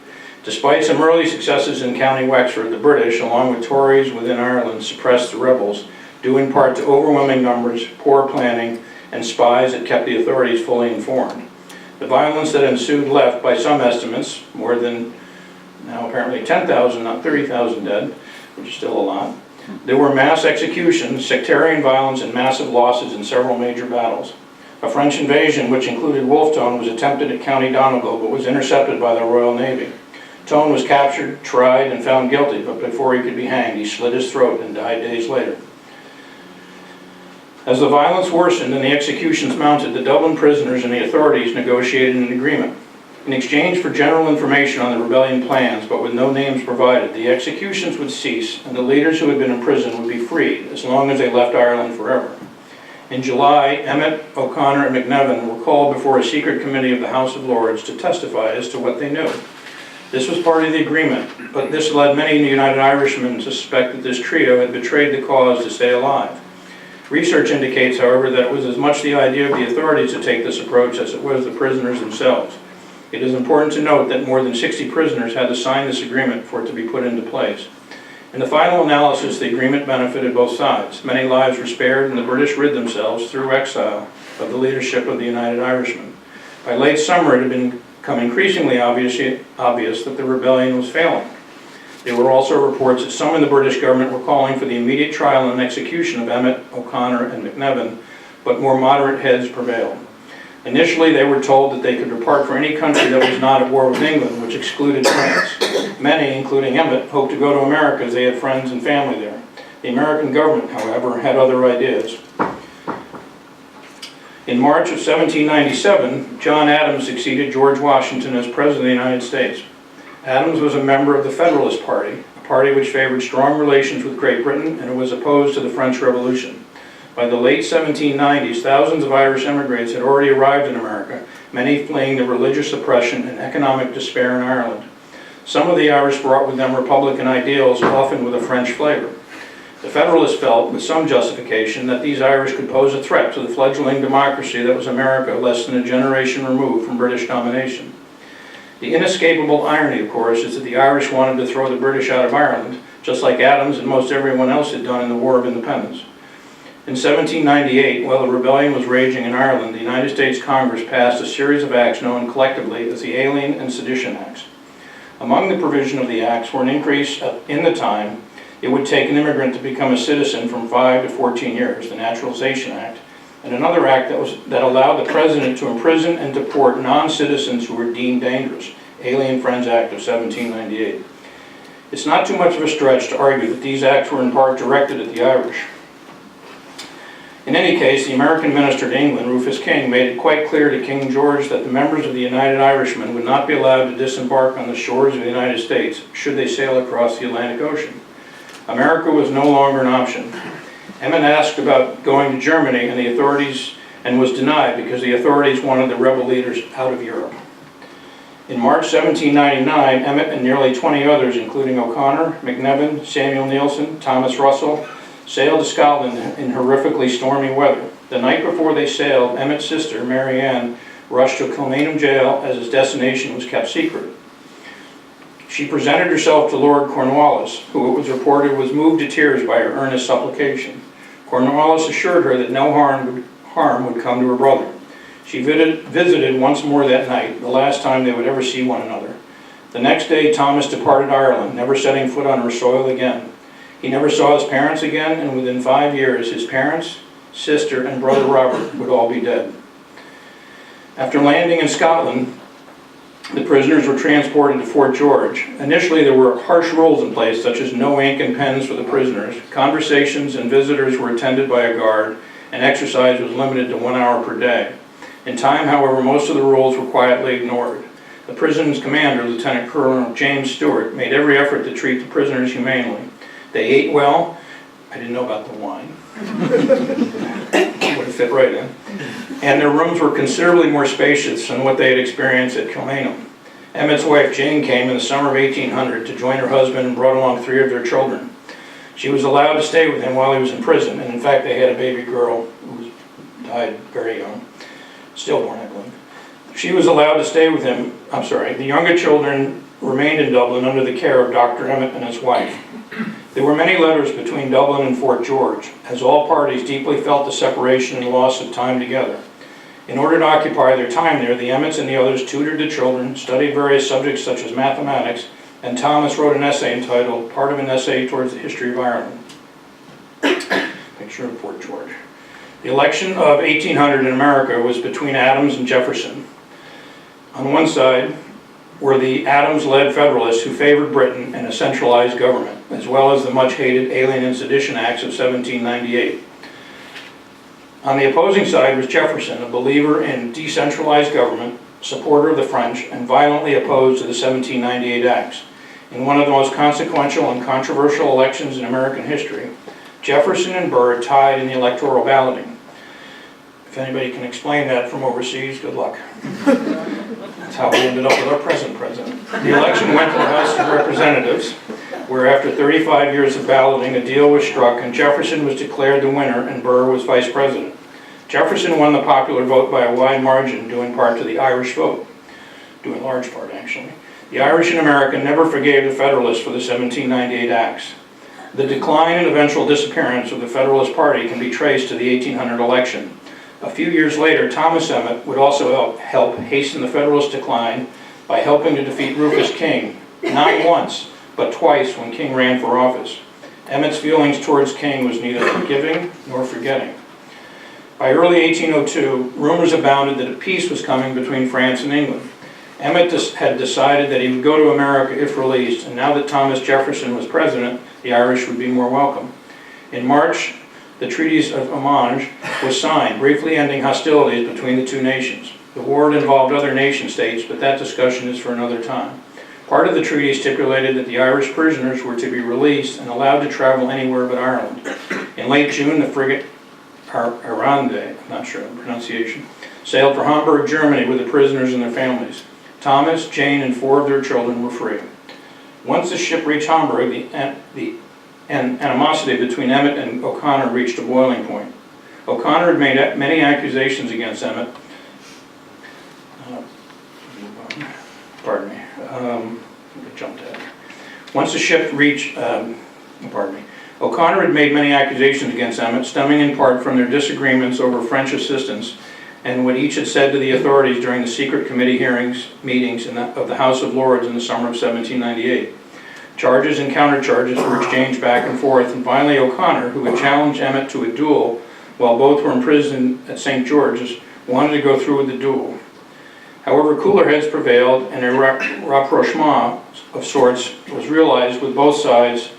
Despite some early successes in County Wexford, the British, along with Tories within Ireland, suppressed the rebels, due in part to overwhelming numbers, poor planning, and spies that kept the authorities fully informed. The violence that ensued left, by some estimates, more than now apparently 10,000, not 30,000 dead, which is still a lot. There were mass executions, sectarian violence, and massive losses in several major battles. A French invasion, which included Wolfton, was attempted at County Donegal, but was intercepted by the Royal Navy. Tone was captured, tried, and found guilty, but before he could be hanged, he slit his throat and died days later. As the violence worsened and the executions mounted, the Dublin prisoners and the authorities negotiated an agreement. In exchange for general information on the rebellion plans, but with no names provided, the executions would cease and the leaders who had been imprisoned would be freed, as long as they left Ireland forever. In July, Emmet, O'Connor, and McNevin were called before a secret committee of the House of Lords to testify as to what they knew. This was part of the agreement, but this led many United Irishmen to suspect that this trio had betrayed the cause to stay alive. Research indicates, however, that it was as much the idea of the authorities to take this approach as it was the prisoners themselves. It is important to note that more than 60 prisoners had to sign this agreement for it to be put into place. In the final analysis, the agreement benefited both sides. Many lives were spared, and the British rid themselves, through exile, of the leadership of the United Irishmen. By late summer, it had become increasingly obvious that the rebellion was failing. There were also reports that some in the British government were calling for the immediate trial and execution of Emmet, O'Connor, and McNevin, but more moderate heads prevailed. Initially, they were told that they could depart for any country that was not at war with England, which excluded France. Many, including Emmet, hoped to go to America as they had friends and family there. The American government, however, had other ideas. In March of 1797, John Adams succeeded George Washington as President of the United States. Adams was a member of the Federalist Party, a party which favored strong relations with Great Britain and was opposed to the French Revolution. By the late 1790s, thousands of Irish immigrants had already arrived in America, many fleeing the religious oppression and economic despair in Ireland. Some of the Irish brought with them Republican ideals, often with a French flavor. The Federalists felt, with some justification, that these Irish could pose a threat to the fledgling democracy that was America less than a generation removed from British domination. The inescapable irony, of course, is that the Irish wanted to throw the British out of Ireland, just like Adams and most everyone else had done in the War of Independence. In 1798, while the rebellion was raging in Ireland, the United States Congress passed a series of acts known collectively as the Alien and Sedition Acts. Among the provision of the acts were an increase in the time it would take an immigrant to become a citizen from 5 to 14 years, the Naturalization Act, and another act that allowed the president to imprison and deport non-citizens who were deemed dangerous, Alien Friends Act of 1798. It's not too much of a stretch to argue that these acts were in part directed at the Irish. In any case, the American minister to England, Rufus King, made it quite clear to King George that the members of the United Irishmen would not be allowed to disembark on the shores of the United States should they sail across the Atlantic Ocean. America was no longer an option. Emmet asked about going to Germany and was denied because the authorities wanted the rebel leaders out of Europe. In March 1799, Emmet and nearly 20 others, including O'Connor, McNevin, Samuel Neilson, Thomas Russell, sailed to Scotland in horrifically stormy weather. The night before they sailed, Emmet's sister, Mary Ann, rushed to Kilmainham jail as his destination was kept secret. She presented herself to Lord Cornwallis, who it was reported was moved to tears by her earnest supplication. Cornwallis assured her that no harm would come to her brother. She visited once more that night, the last time they would ever see one another. The next day, Thomas departed Ireland, never setting foot on her soil again. He never saw his parents again, and within 5 years, his parents, sister, and brother Robert would all be dead. After landing in Scotland, the prisoners were transported to Fort George. Initially, there were harsh rules in place, such as no ink and pens for the prisoners. Conversations and visitors were attended by a guard, and exercise was limited to 1 hour per day. In time, however, most of the rules were quietly ignored. The prison's commander, Lieutenant Colonel James Stewart, made every effort to treat the prisoners humanely. They ate well. I didn't know about the wine. Would have fit right in. And their rooms were considerably more spacious than what they had experienced at Kilmainham. Emmet's wife Jane came in the summer of 1800 to join her husband and brought along 3 of their children. She was allowed to stay with him while he was in prison, and in fact they had a baby girl who died very young, stillborn I believe. She was allowed to stay with him, the younger children remained in Dublin under the care of Dr. Emmet and his wife. There were many letters between Dublin and Fort George, as all parties deeply felt the separation and loss of time together. In order to occupy their time there, the Emmets and the others tutored the children, studied various subjects such as mathematics, and Thomas wrote an essay entitled Part of an Essay Towards the History of Ireland. Picture of Fort George. The election of 1800 in America was between Adams and Jefferson. On one side were the Adams-led Federalists who favored Britain and a centralized government, as well as the much-hated Alien and Sedition Acts of 1798. On the opposing side was Jefferson, a believer in decentralized government, supporter of the French, and violently opposed to the 1798 Acts. In one of the most consequential and controversial elections in American history, Jefferson and Burr tied in the electoral balloting. If anybody can explain that from overseas, good luck. That's how we ended up with our present president. The election went to the House of Representatives, where after 35 years of balloting, a deal was struck and Jefferson was declared the winner and Burr was vice president. Jefferson won the popular vote by a wide margin, due in part to the Irish vote, due in large part actually. The Irish in America never forgave the Federalists for the 1798 Acts. The decline and eventual disappearance of the Federalist Party can be traced to the 1800 election. A few years later, Thomas Emmet would also help hasten the Federalist decline by helping to defeat Rufus King, not once, but twice when King ran for office. Emmet's feelings towards King was neither forgiving nor forgetting. By early 1802, rumors abounded that a peace was coming between France and England. Emmet had decided that he would go to America if released, and now that Thomas Jefferson was president, the Irish would be more welcome. In March, the Treaties of Homage was signed, briefly ending hostilities between the two nations. The war involved other nation states, but that discussion is for another time. Part of the treaty stipulated that the Irish prisoners were to be released and allowed to travel anywhere but Ireland. In late June, the frigate Arande, I'm not sure of the pronunciation, sailed for Hamburg, Germany with the prisoners and their families. Thomas, Jane, and 4 of their children were free. Once the ship reached Hamburg, the animosity between Emmet and O'Connor reached a boiling point. O'Connor had made many accusations against Emmet. Once the ship reached, O'Connor had made many accusations against Emmet, stemming in part from their disagreements over French assistance and what each had said to the authorities during the secret committee meetings of the House of Lords in the summer of 1798. Charges and countercharges were exchanged back and forth, and finally O'Connor, who had challenged Emmet to a duel while both were imprisoned at St. George's, wanted to go through with the duel. However, cooler heads prevailed, and a rapprochement of sorts was realized, with both sides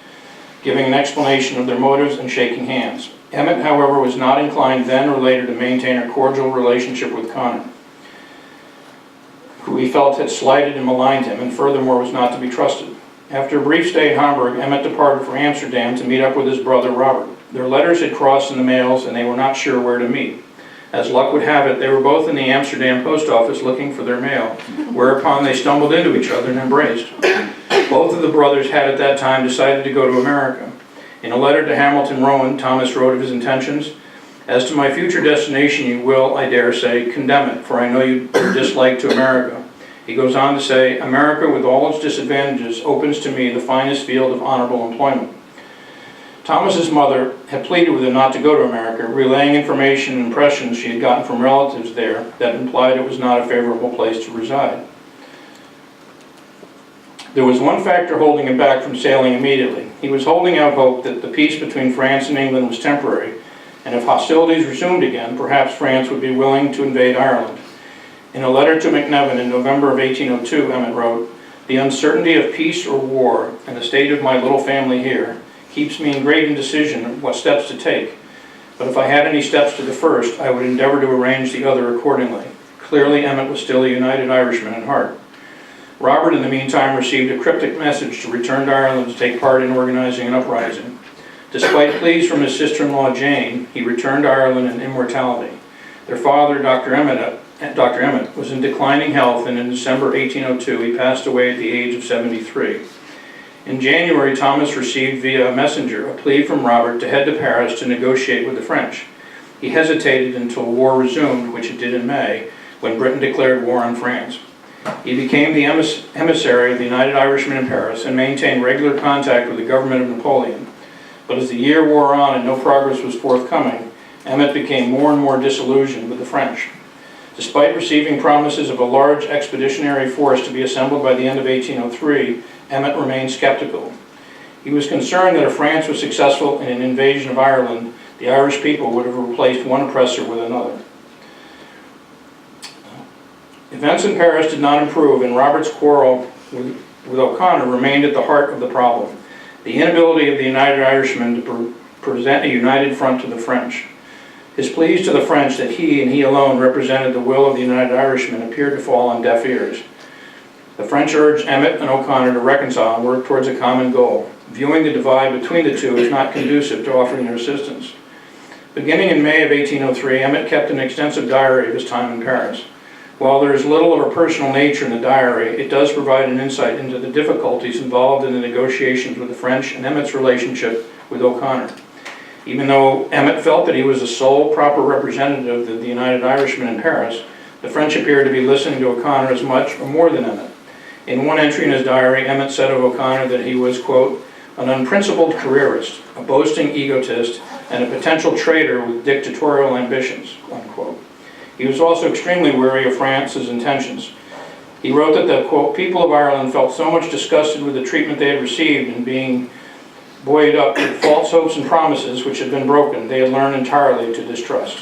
giving an explanation of their motives and shaking hands. Emmet, however, was not inclined then or later to maintain a cordial relationship with Connor, who he felt had slighted and maligned him, and furthermore was not to be trusted. After a brief stay in Hamburg, Emmet departed for Amsterdam to meet up with his brother Robert. Their letters had crossed in the mails, and they were not sure where to meet. As luck would have it, they were both in the Amsterdam post office looking for their mail, whereupon they stumbled into each other and embraced. Both of the brothers had at that time decided to go to America. In a letter to Hamilton Rowan, Thomas wrote of his intentions, "As to my future destination, you will, I dare say, condemn it, for I know your dislike to America." He goes on to say, "America, with all its disadvantages, opens to me the finest field of honorable employment." Thomas's mother had pleaded with him not to go to America, relaying information and impressions she had gotten from relatives there that implied it was not a favorable place to reside. There was one factor holding him back from sailing immediately. He was holding out hope that the peace between France and England was temporary, and if hostilities resumed again, perhaps France would be willing to invade Ireland. In a letter to McNevin in November of 1802, Emmet wrote, "The uncertainty of peace or war, and the state of my little family here, keeps me in great indecision of what steps to take. But if I had any steps to the first, I would endeavor to arrange the other accordingly." Clearly, Emmet was still a united Irishman in heart. Robert, in the meantime, received a cryptic message to return to Ireland to take part in organizing an uprising. Despite pleas from his sister-in-law Jane, he returned to Ireland in immortality. Their father, Dr. Emmet, was in declining health, and in December 1802 he passed away at the age of 73. In January, Thomas received via a messenger a plea from Robert to head to Paris to negotiate with the French. He hesitated until war resumed, which it did in May, when Britain declared war on France. He became the emissary of the United Irishmen in Paris and maintained regular contact with the government of Napoleon. But as the year wore on and no progress was forthcoming, Emmet became more and more disillusioned with the French. Despite receiving promises of a large expeditionary force to be assembled by the end of 1803, Emmet remained skeptical. He was concerned that if France was successful in an invasion of Ireland, the Irish people would have replaced one oppressor with another. Events in Paris did not improve, and Robert's quarrel with O'Connor remained at the heart of the problem: the inability of the United Irishmen to present a united front to the French. His pleas to the French that he and he alone represented the will of the United Irishmen appeared to fall on deaf ears. The French urged Emmet and O'Connor to reconcile and work towards a common goal, viewing the divide between the two as not conducive to offering their assistance. Beginning in May of 1803, Emmet kept an extensive diary of his time in Paris. While there is little of a personal nature in the diary, it does provide an insight into the difficulties involved in the negotiations with the French and Emmet's relationship with O'Connor. Even though Emmet felt that he was the sole proper representative of the United Irishmen in Paris, the French appeared to be listening to O'Connor as much or more than Emmet. In one entry in his diary, Emmet said of O'Connor that he was, quote, "an unprincipled careerist, a boasting egotist, and a potential traitor with dictatorial ambitions," unquote. He was also extremely wary of France's intentions. He wrote that the, quote, people of Ireland felt so much disgusted with the treatment they had received and being buoyed up with false hopes and promises which had been broken, they had learned entirely to distrust.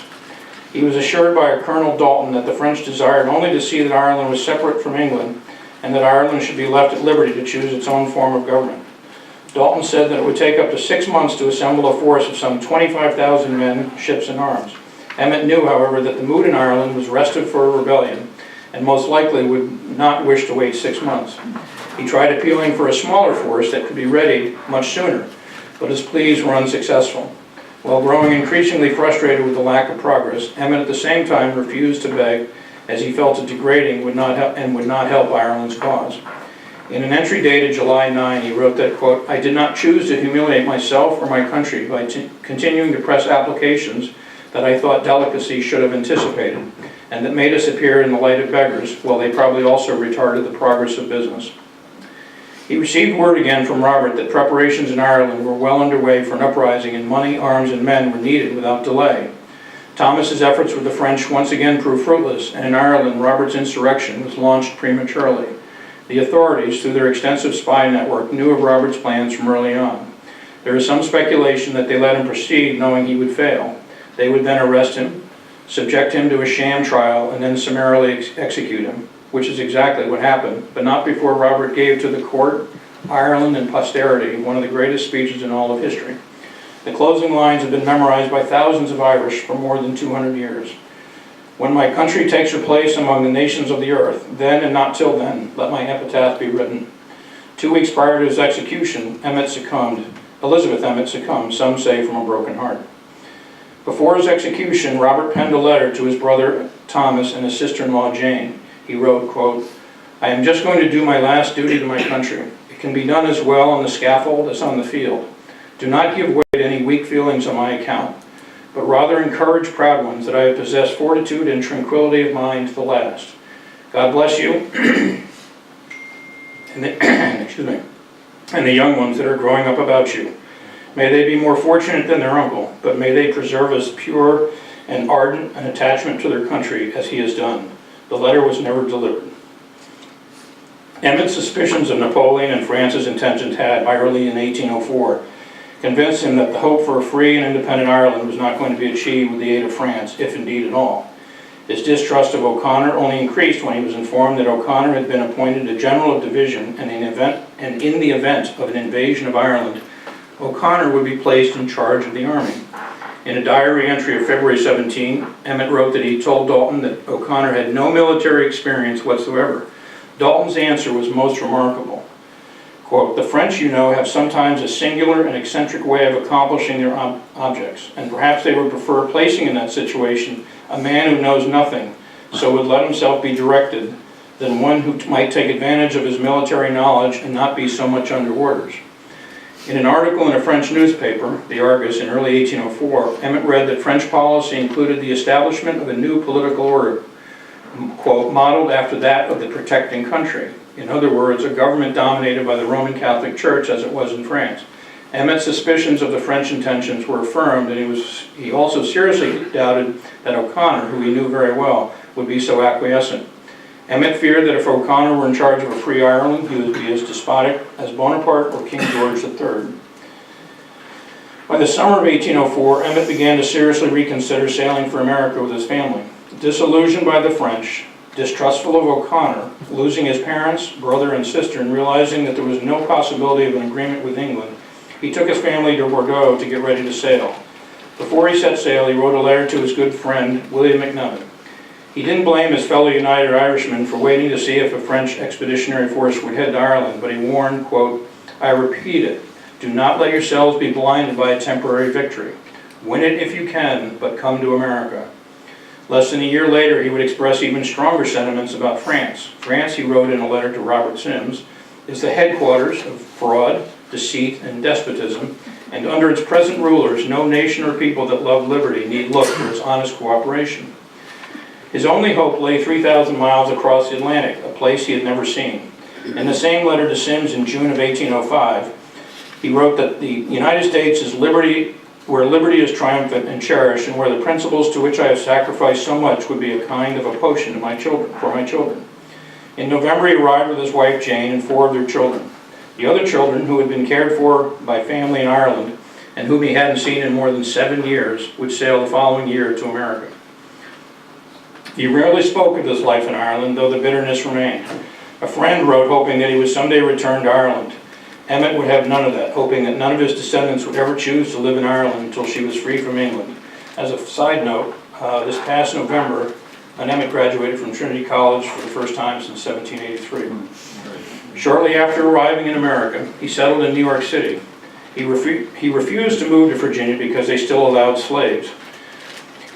He was assured by a Colonel Dalton that the French desired only to see that Ireland was separate from England and that Ireland should be left at liberty to choose its own form of government. Dalton said that it would take up to 6 months to assemble a force of some 25,000 men, ships, and arms. Emmet knew, however, that the mood in Ireland was restive for a rebellion and most likely would not wish to wait 6 months. He tried appealing for a smaller force that could be ready much sooner, but his pleas were unsuccessful. While growing increasingly frustrated with the lack of progress, Emmet at the same time refused to beg, as he felt it degrading would not help Ireland's cause. In an entry dated July 9, he wrote that, quote, I did not choose to humiliate myself or my country by continuing to press applications that I thought delicacy should have anticipated, and that made us appear in the light of beggars, while they probably also retarded the progress of business. He received word again from Robert that preparations in Ireland were well underway for an uprising, and money, arms, and men were needed without delay. Thomas's efforts with the French once again proved fruitless, and in Ireland, Robert's insurrection was launched prematurely. The authorities, through their extensive spy network, knew of Robert's plans from early on. There is some speculation that they let him proceed knowing he would fail. They would then arrest him, subject him to a sham trial, and then summarily execute him, which is exactly what happened, but not before Robert gave to the court, Ireland, and posterity one of the greatest speeches in all of history. The closing lines have been memorized by thousands of Irish for more than 200 years. When my country takes her place among the nations of the earth, then and not till then, let my epitaph be written. 2 weeks prior to his execution, Elizabeth Emmet succumbed, some say from a broken heart. Before his execution, Robert penned a letter to his brother Thomas and his sister-in-law Jane. He wrote, quote, I am just going to do my last duty to my country. It can be done as well on the scaffold as on the field. Do not give way to any weak feelings on my account, but rather encourage proud ones that I have possessed fortitude and tranquility of mind to the last. God bless you, and the young ones that are growing up about you. May they be more fortunate than their uncle, but may they preserve as pure and ardent an attachment to their country as he has done. The letter was never delivered. Emmet's suspicions of Napoleon and France's intentions had, by early in 1804, convinced him that the hope for a free and independent Ireland was not going to be achieved with the aid of France, if indeed at all. His distrust of O'Connor only increased when he was informed that O'Connor had been appointed a general of division, and in the event of an invasion of Ireland, O'Connor would be placed in charge of the army. In a diary entry of February 17, Emmet wrote that he told Dalton that O'Connor had no military experience whatsoever. Dalton's answer was most remarkable. Quote, the French, you know, have sometimes a singular and eccentric way of accomplishing their objects, and perhaps they would prefer placing in that situation a man who knows nothing, so would let himself be directed, than one who might take advantage of his military knowledge and not be so much under orders. In an article in a French newspaper, the Argus, in early 1804, Emmet read that French policy included the establishment of a new political order, quote, modeled after that of the protecting country. In other words, a government dominated by the Roman Catholic Church as it was in France. Emmet's suspicions of the French intentions were affirmed, and he also seriously doubted that O'Connor, who he knew very well, would be so acquiescent. Emmet feared that if O'Connor were in charge of a free Ireland, he would be as despotic as Bonaparte or King George III. By the summer of 1804, Emmet began to seriously reconsider sailing for America with his family. Disillusioned by the French, distrustful of O'Connor, losing his parents, brother, and sister, and realizing that there was no possibility of an agreement with England, he took his family to Bordeaux to get ready to sail. Before he set sail, he wrote a letter to his good friend, William McNutt. He didn't blame his fellow United Irishmen for waiting to see if a French expeditionary force would head to Ireland, but he warned, quote, I repeat it, do not let yourselves be blinded by a temporary victory. Win it if you can, but come to America. Less than a year later, he would express even stronger sentiments about France. France, he wrote in a letter to Robert Sims, is the headquarters of fraud, deceit, and despotism, and under its present rulers, no nation or people that love liberty need look for its honest cooperation. His only hope lay 3,000 miles across the Atlantic, a place he had never seen. In the same letter to Sims in June of 1805, he wrote that the United States is liberty, where liberty is triumphant and cherished, and where the principles to which I have sacrificed so much would be a kind of a potion to my children, for my children. In November, he arrived with his wife Jane and 4 of their children. The other children, who had been cared for by family in Ireland and whom he hadn't seen in more than 7 years, would sail the following year to America. He rarely spoke of his life in Ireland, though the bitterness remained. A friend wrote hoping that he would someday return to Ireland. Emmet would have none of that, hoping that none of his descendants would ever choose to live in Ireland until she was free from England. As a side note, this past November, Emmet graduated from Trinity College for the first time since 1783. Shortly after arriving in America, he settled in New York City. He refused to move to Virginia because they still allowed slaves.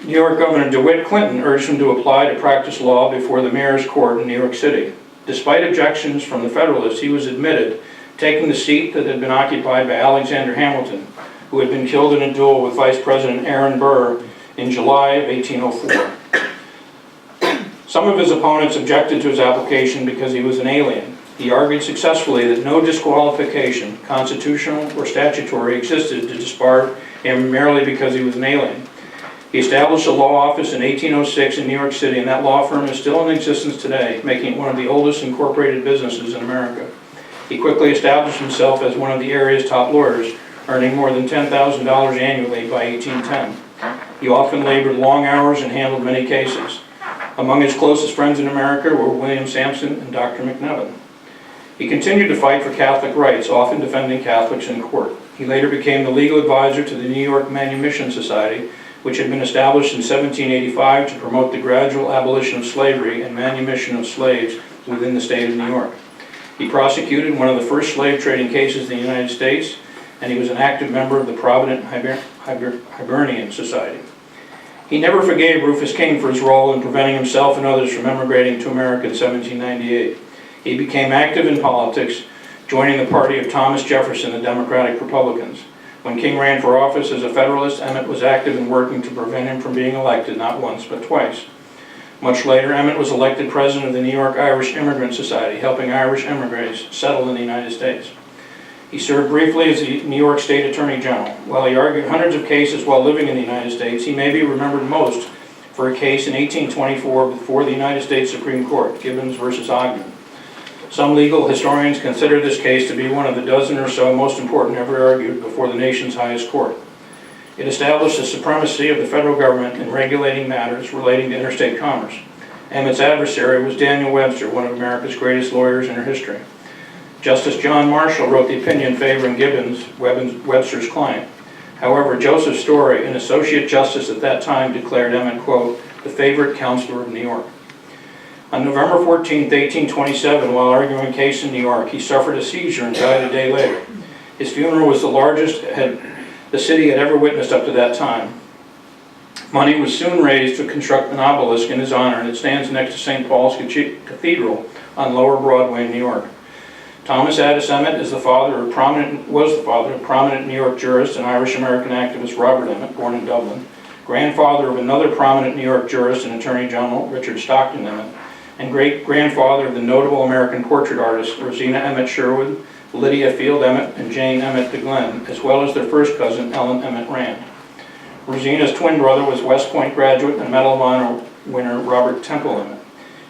New York Governor DeWitt Clinton urged him to apply to practice law before the mayor's court in New York City. Despite objections from the Federalists, he was admitted, taking the seat that had been occupied by Alexander Hamilton, who had been killed in a duel with Vice President Aaron Burr in July of 1804. Some of his opponents objected to his application because he was an alien. He argued successfully that no disqualification, constitutional or statutory, existed to disbar him merely because he was an alien. He established a law office in 1806 in New York City, and that law firm is still in existence today, making it one of the oldest incorporated businesses in America. He quickly established himself as one of the area's top lawyers, earning more than $10,000 annually by 1810. He often labored long hours and handled many cases. Among his closest friends in America were William Sampson and Dr. McNevin. He continued to fight for Catholic rights, often defending Catholics in court. He later became the legal advisor to the New York Manumission Society, which had been established in 1785 to promote the gradual abolition of slavery and manumission of slaves within the state of New York. He prosecuted one of the first slave trading cases in the United States, and he was an active member of the Provident Hibernian Society. He never forgave Rufus King for his role in preventing himself and others from emigrating to America in 1798. He became active in politics, joining the party of Thomas Jefferson, the Democratic Republicans. When King ran for office as a Federalist, Emmet was active in working to prevent him from being elected not once but twice. Much later, Emmet was elected president of the New York Irish Immigrant Society, helping Irish immigrants settle in the United States. He served briefly as the New York State Attorney General. While he argued hundreds of cases while living in the United States, he may be remembered most for a case in 1824 before the United States Supreme Court, Gibbons versus Ogden. Some legal historians consider this case to be one of the dozen or so most important ever argued before the nation's highest court. It established the supremacy of the federal government in regulating matters relating to interstate commerce. Emmet's adversary was Daniel Webster, one of America's greatest lawyers in her history. Justice John Marshall wrote the opinion favoring Gibbons, Webster's client. However, Joseph Story, an associate justice at that time, declared Emmet, quote, the favorite counselor of New York. On November 14, 1827, while arguing a case in New York, he suffered a seizure and died a day later. His funeral was the largest the city had ever witnessed up to that time. Money was soon raised to construct an obelisk in his honor, and it stands next to St. Paul's Cathedral on Lower Broadway in New York. Thomas Addis Emmet was the father of prominent New York jurist and Irish-American activist Robert Emmet, born in Dublin, grandfather of another prominent New York jurist and Attorney General, Richard Stockton Emmet, and great-grandfather of the notable American portrait artists Rosina Emmet Sherwood, Lydia Field Emmet, and Jane Emmet de Glenn, as well as their first cousin, Ellen Emmet Rand. Rosina's twin brother was West Point graduate and Medal of Honor winner Robert Temple Emmet.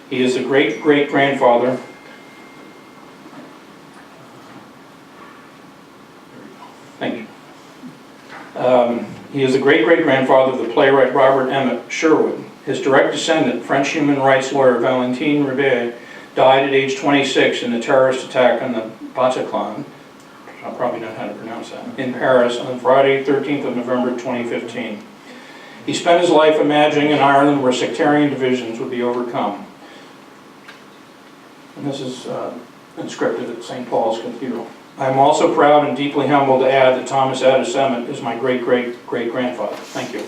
He is the great-great-grandfather He is the great-great-grandfather of the playwright Robert Emmet Sherwood. His direct descendant, French human rights lawyer Valentine Ribet, died at age 26 in a terrorist attack on the Bataclan, I'll probably know how to pronounce that, in Paris on Friday, 13th of November 2015. He spent his life imagining an Ireland where sectarian divisions would be overcome. And this is inscripted at St. Paul's Cathedral. I am also proud and deeply humbled to add that Thomas Addis Emmet is my great-great-great-grandfather. Thank you.